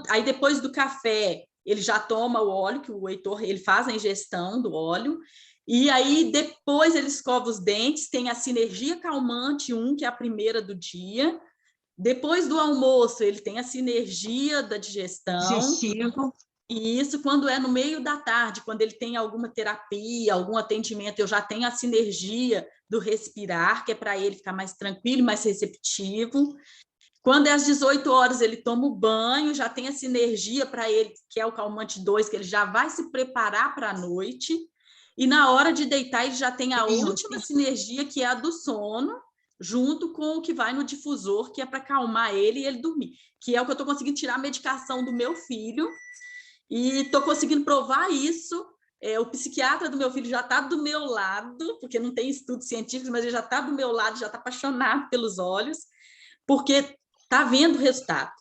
S2: Aí, depois do café, ele já toma o óleo, que o Heitor ele faz a ingestão do óleo. E aí, depois ele escova os dentes, tem a sinergia calmante 1, que é a primeira do dia. Depois do almoço, ele tem a sinergia da digestão.
S1: Digestivo.
S2: E isso quando é no meio da tarde, quando ele tem alguma terapia, algum atendimento, eu já tenho a sinergia do respirar, que é para ele ficar mais tranquilo e mais receptivo. Quando é às 18 horas, ele toma o banho, já tem a sinergia para ele, que é o calmante 2, que ele já vai se preparar para a noite. E na hora de deitar, ele já tem a última sinergia, que é a do sono, junto com o que vai no difusor, que é para acalmar ele e ele dormir. Que é o que eu estou conseguindo tirar a medicação do meu filho. E estou conseguindo provar isso. O psiquiatra do meu filho já está do meu lado, porque não tem estudos científicos, mas ele já está do meu lado, já está apaixonado pelos olhos, porque está vendo o resultado.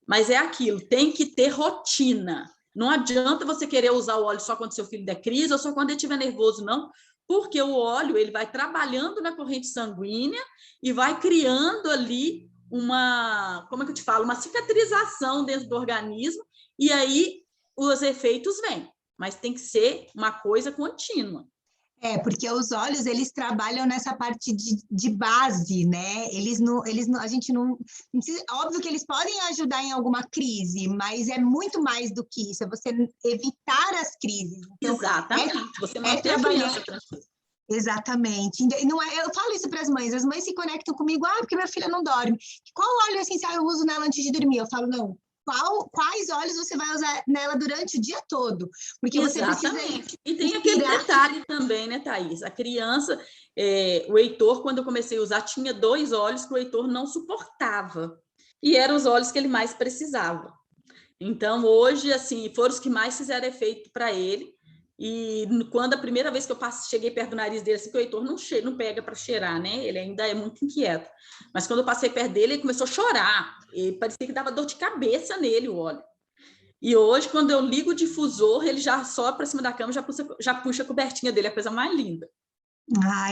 S2: Mas é aquilo, tem que ter rotina. Não adianta você querer usar o óleo só quando seu filho der crise ou só quando ele estiver nervoso, não, porque o óleo ele vai trabalhando na corrente sanguínea e vai criando ali uma, como é que eu te falo, uma cicatrização dentro do organismo, e aí os efeitos vêm, mas tem que ser uma coisa contínua.
S1: Porque os óleos, eles trabalham nessa parte de base, né? A gente não precisa, óbvio que eles podem ajudar em alguma crise, mas é muito mais do que isso, é você evitar as crises. Então,
S2: exatamente, você manter a criança tranquila.
S1: Exatamente. Não eu falo isso para as mães se conectam comigo, porque minha filha não dorme. Qual óleo essencial eu uso nela antes de dormir? Eu falo, não. Quais óleos você vai usar nela durante o dia todo? Porque
S2: exatamente.
S1: Você precisa...
S2: E tem aquele detalhe também, né, Thaís? A criança, o Heitor, quando eu comecei a usar, tinha 2 óleos que o Heitor não suportava. E eram os óleos que ele mais precisava. Então, hoje, assim, foram os que mais fizeram efeito para ele. E quando a primeira vez que eu cheguei perto do nariz dele, assim, que o Heitor não pega para cheirar, né? Ele ainda é muito inquieto. Mas quando eu passei perto dele, ele começou a chorar. E parecia que dava dor de cabeça nele o óleo. E hoje, quando eu ligo o difusor, ele já sobe para cima da cama, já puxa a cobertinha dele, a coisa mais linda.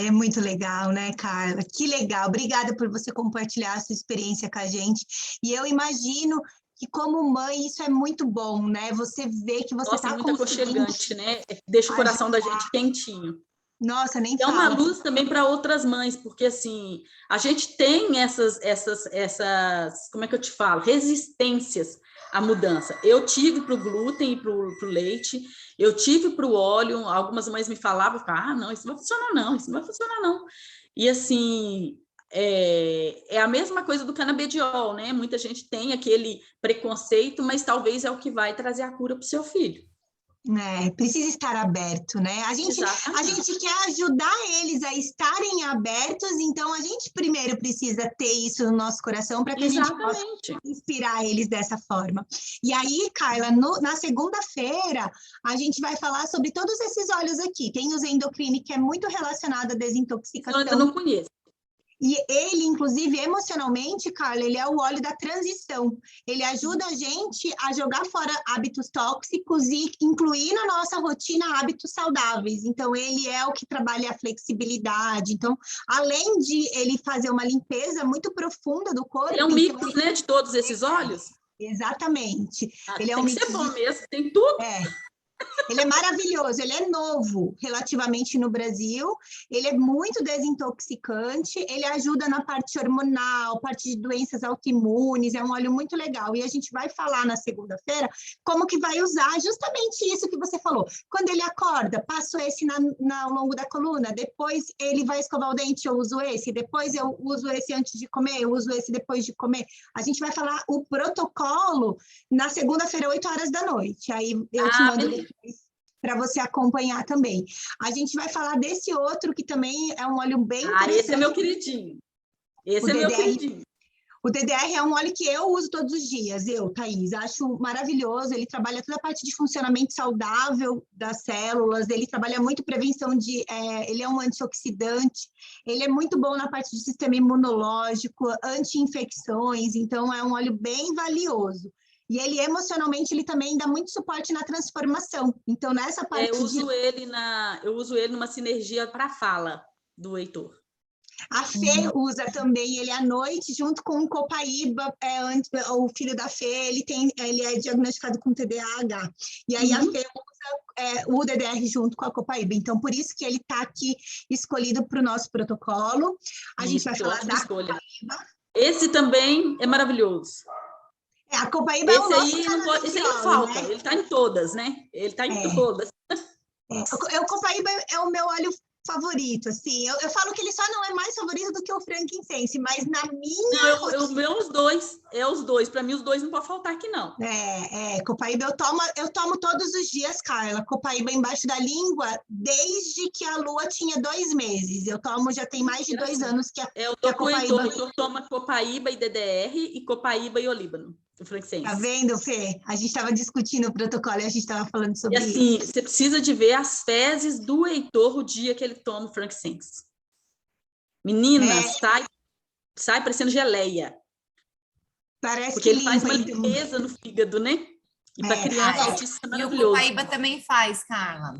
S1: É muito legal, né, Carla? Que legal. Obrigada por você compartilhar a sua experiência com a gente. E eu imagino que como mãe isso é muito bom, né? Você vê que você está
S2: muito aconchegante, né? Deixa o coração da gente quentinho.
S1: Nossa, nem
S2: fala. É uma luz também para outras mães, porque assim, a gente tem essas, como é que eu te falo? Resistências à mudança. Eu tive para o glúten e para o leite, eu tive para o óleo, algumas mães me falavam, não, isso não vai funcionar não, isso não vai funcionar não. E assim, é a mesma coisa do canabidiol, né? Muita gente tem aquele preconceito, mas talvez é o que vai trazer a cura para o seu filho.
S1: Precisa estar aberto, né? A gente quer ajudar eles a estarem abertos, então a gente primeiro precisa ter isso no nosso coração para que a gente possa inspirar eles dessa forma. E aí, Carla, na segunda-feira, a gente vai falar sobre todos esses óleos aqui. Tem o Zendocrine, que é muito relacionado à desintoxicação.
S2: Eu ainda não conheço.
S1: E ele, inclusive, emocionalmente, Carla, ele é o óleo da transição. Ele ajuda a gente a jogar fora hábitos tóxicos e incluir na nossa rotina hábitos saudáveis. Então, ele é o que trabalha a flexibilidade. Então, além de ele fazer uma limpeza muito profunda do corpo...
S2: Ele é um mix, né, de todos esses óleos?
S1: Exatamente. Ele é um
S2: tem que ser bom mesmo, tem tudo.
S1: Ele é maravilhoso, ele é novo relativamente no Brasil, ele é muito desintoxicante, ele ajuda na parte hormonal, parte de doenças autoimunes, é um óleo muito legal. E a gente vai falar na segunda-feira como que vai usar justamente isso que você falou. Quando ele acorda, passo esse ao longo da coluna, depois ele vai escovar o dente, eu uso esse, depois eu uso esse antes de comer, eu uso esse depois de comer. A gente vai falar o protocolo na segunda-feira, 8 horas da noite. Aí eu te mando depois para você acompanhar também. A gente vai falar desse outro, que também é um óleo bem interessante.
S2: Esse é meu queridinho. Esse é meu queridinho.
S1: O DDR é um óleo que eu uso todos os dias, Thaís, acho maravilhoso, ele trabalha toda a parte de funcionamento saudável das células, ele trabalha muito prevenção ele é um antioxidante, ele é muito bom na parte de sistema imunológico, anti-infecções, então é um óleo bem valioso. E ele, emocionalmente, ele também dá muito suporte na transformação. Então, nessa parte
S2: eu uso ele numa sinergia para a fala do Heitor.
S1: A Fê usa também ele à noite, junto com o Copaíba, o filho da Fê, ele é diagnosticado com TDAH. E aí a Fê usa o DDR junto com a Copaíba. Então, por isso que ele está aqui escolhido para o nosso protocolo. A gente vai falar da Copaíba.
S2: Esse também é maravilhoso.
S1: A Copaíba é o nosso
S2: esse aí não falta, né? Ele está em todas, né? Ele está em todas.
S1: O Copaíba é o meu óleo favorito, assim. Eu falo que ele só não é mais favorito do que o frankincense, mas na minha rotina...
S2: os dois. Para mim, os dois não pode faltar aqui, não.
S1: Copaíba eu tomo todos os dias, Carla. Copaíba embaixo da língua, desde que a lua tinha 2 meses. Eu tomo, já tem mais de 2 anos que a
S2: Copaíba... Eu tomo Copaíba e DDR e Copaíba e Olíbano.
S1: Tá vendo, Fê? A gente estava discutindo o protocolo e a gente estava falando sobre isso.
S2: E assim, você precisa de ver as fezes do Heitor o dia que ele toma o frankincense. Menina, sai parecendo geleia.
S1: Parece
S2: porque ele faz uma limpeza no fígado, né? E para criança autista é maravilhoso.
S4: E o Copaíba também faz, Carla.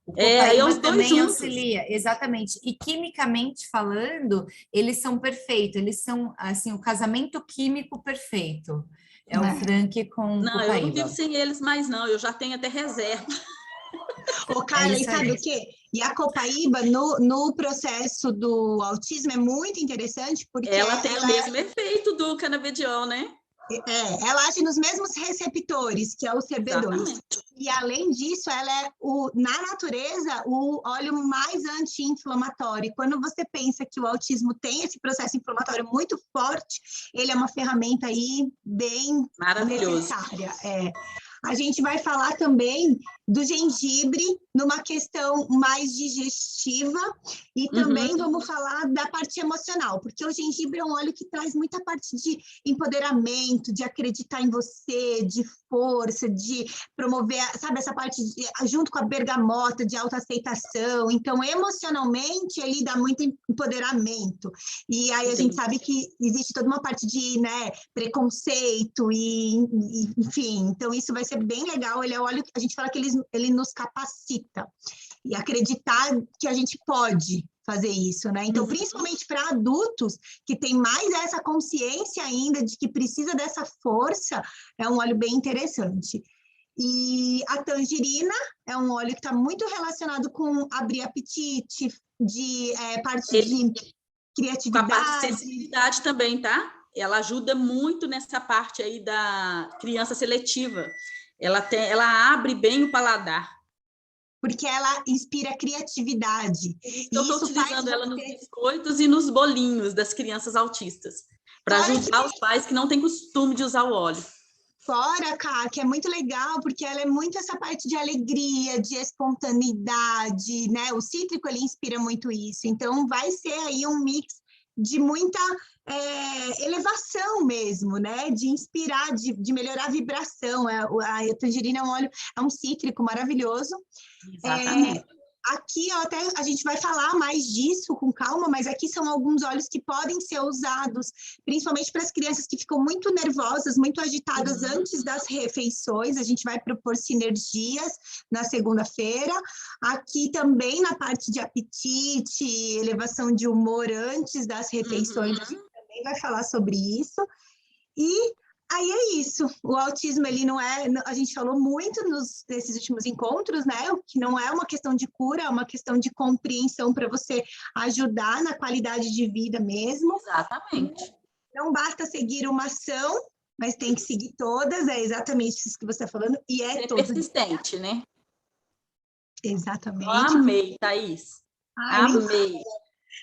S4: O
S2: Copaíba
S4: também auxilia, exatamente. E quimicamente falando, eles são perfeitos. Eles são, assim, o casamento químico perfeito. É o Frank com
S2: Não,
S4: Copaíba.
S2: eu não vivo sem eles mais, não. Eu já tenho até reserva.
S1: Carla, e sabe o quê? E a Copaíba, no processo do autismo, é muito interessante, porque
S2: ela tem o mesmo efeito do canabidiol, né?
S1: Ela age nos mesmos receptores, que é o CB2.
S2: Exatamente.
S1: E, além disso, ela é, na natureza, o óleo mais anti-inflamatório. Quando você pensa que o autismo tem esse processo inflamatório muito forte, ele é uma ferramenta aí bem necessária. A gente vai falar também do gengibre numa questão mais digestiva e também vamos falar da parte emocional, porque o gengibre é um óleo que traz muita parte de empoderamento, de acreditar em você, de força, de promover, sabe, essa parte junto com a bergamota de autoaceitação. Então, emocionalmente, ele dá muito empoderamento. E aí a gente sabe que existe toda uma parte de preconceito e enfim, então isso vai ser bem legal. Ele é o óleo que a gente fala que ele nos capacita e acreditar que a gente pode fazer isso, né? Então, principalmente para adultos que têm mais essa consciência ainda de que precisa dessa força, é um óleo bem interessante. E a tangerina é um óleo que está muito relacionado com abrir apetite, de parte de criatividade.
S2: Com a parte de sensibilidade também, tá? Ela ajuda muito nessa parte aí da criança seletiva. Ela abre bem o paladar.
S1: Porque ela inspira criatividade.
S2: Eu estou utilizando ela nos biscoitos e nos bolinhos das crianças autistas, para ajudar os pais que não têm costume de usar o óleo.
S1: Fora, Cá, que é muito legal, porque ela é muito essa parte de alegria, de espontaneidade, né? O cítrico, ele inspira muito isso. Então, vai ser aí um mix de muita elevação mesmo, né? De inspirar, de melhorar a vibração. A tangerina é um óleo, é um cítrico maravilhoso.
S2: Exatamente.
S1: Aqui, ó, até a gente vai falar mais disso com calma, mas aqui são alguns óleos que podem ser usados, principalmente para as crianças que ficam muito nervosas, muito agitadas antes das refeições. A gente vai propor sinergias na segunda-feira. Aqui também na parte de apetite, elevação de humor antes das refeições, a gente também vai falar sobre isso. E aí é isso, o autismo, ele não é, a gente falou muito nesses últimos encontros, né, que não é uma questão de cura, é uma questão de compreensão para você ajudar na qualidade de vida mesmo.
S2: Exatamente.
S1: Não basta seguir uma ação, mas tem que seguir todas, é exatamente isso que você está falando, e é
S2: Ser
S1: todo
S2: persistente, né?
S1: Exatamente.
S2: Eu amei, Thaís.
S1: Ai,
S2: amei.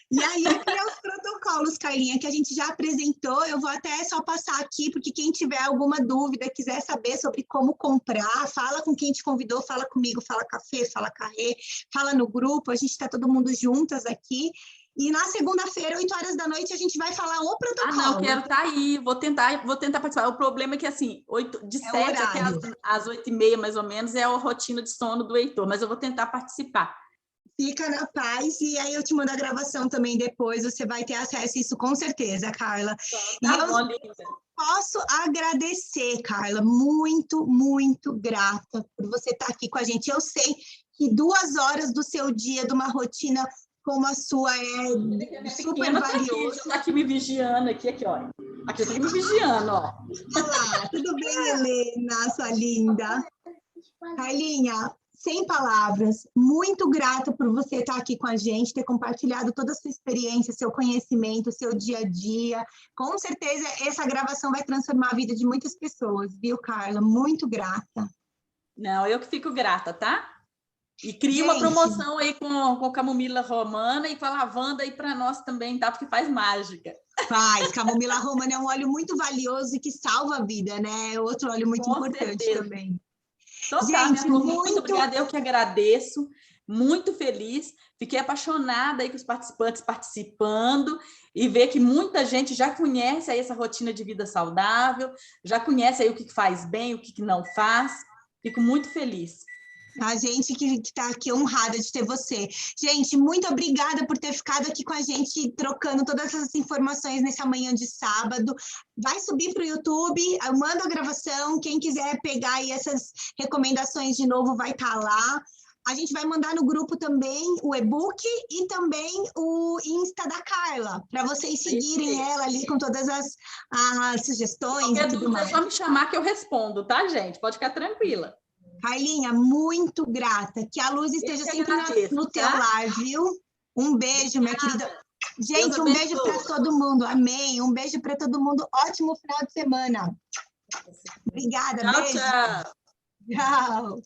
S1: E aí, aqui é os protocolos, Carlinha, que a gente já apresentou. Eu vou até só passar aqui, porque quem tiver alguma dúvida, quiser saber sobre como comprar, fala com quem te convidou, fala comigo, fala com a Fê, fala com a Rê, fala no grupo, a gente está todo mundo juntas aqui. E na segunda-feira, 8 horas da noite, a gente vai falar o protocolo.
S2: Não, quero estar aí, vou tentar participar. O problema é que, assim, de 7 até às 8h30, mais ou menos, é a rotina de sono do Heitor, mas eu vou tentar participar.
S1: Fica na paz, e aí eu te mando a gravação também depois, você vai ter acesso a isso com certeza, Carla.
S2: Tá bom, linda.
S1: Posso agradecer, Carla, muito, muito grata por você estar aqui com a gente. Eu sei que 2 horas do seu dia, de uma rotina como a sua, é super valioso.
S2: Tá aqui me vigiando, aqui, ó. Aqui, eu tô me vigiando, ó.
S1: Olá, tudo bem, Helena, sua linda? Carlinha, sem palavras, muito grata por você estar aqui com a gente, ter compartilhado toda a sua experiência, seu conhecimento, seu dia a dia. Com certeza, essa gravação vai transformar a vida de muitas pessoas, viu, Carla? Muito grata.
S2: Não, eu que fico grata, tá? E cria uma promoção aí com camomila romana e com a lavanda aí para nós também, tá? Porque faz mágica.
S1: Faz. Camomila romana é um óleo muito valioso e que salva a vida, né? Outro óleo muito importante também.
S2: Então, gente, muito obrigada, eu que agradeço, muito feliz, fiquei apaixonada aí com os participantes participando e ver que muita gente já conhece aí essa rotina de vida saudável, já conhece aí o que faz bem, o que não faz, fico muito feliz.
S1: A gente que está aqui honrada de ter você. Gente, muito obrigada por ter ficado aqui com a gente, trocando todas essas informações nessa manhã de sábado. Vai subir para o YouTube, eu mando a gravação, quem quiser pegar aí essas recomendações de novo vai estar lá. A gente vai mandar no grupo também o e-book e também o Insta da Carla, para vocês seguirem ela ali com todas as sugestões e tudo mais.
S2: É só me chamar que eu respondo, tá, gente? Pode ficar tranquila.
S1: Carlinha, muito grata. Que a luz esteja sempre no teu lar, viu? Um beijo, minha querida. Gente, um beijo para todo mundo. Amém. Um beijo para todo mundo. Ótimo final de semana. Obrigada.
S2: Tchau,
S1: beijo.
S2: tchau.
S1: Tchau.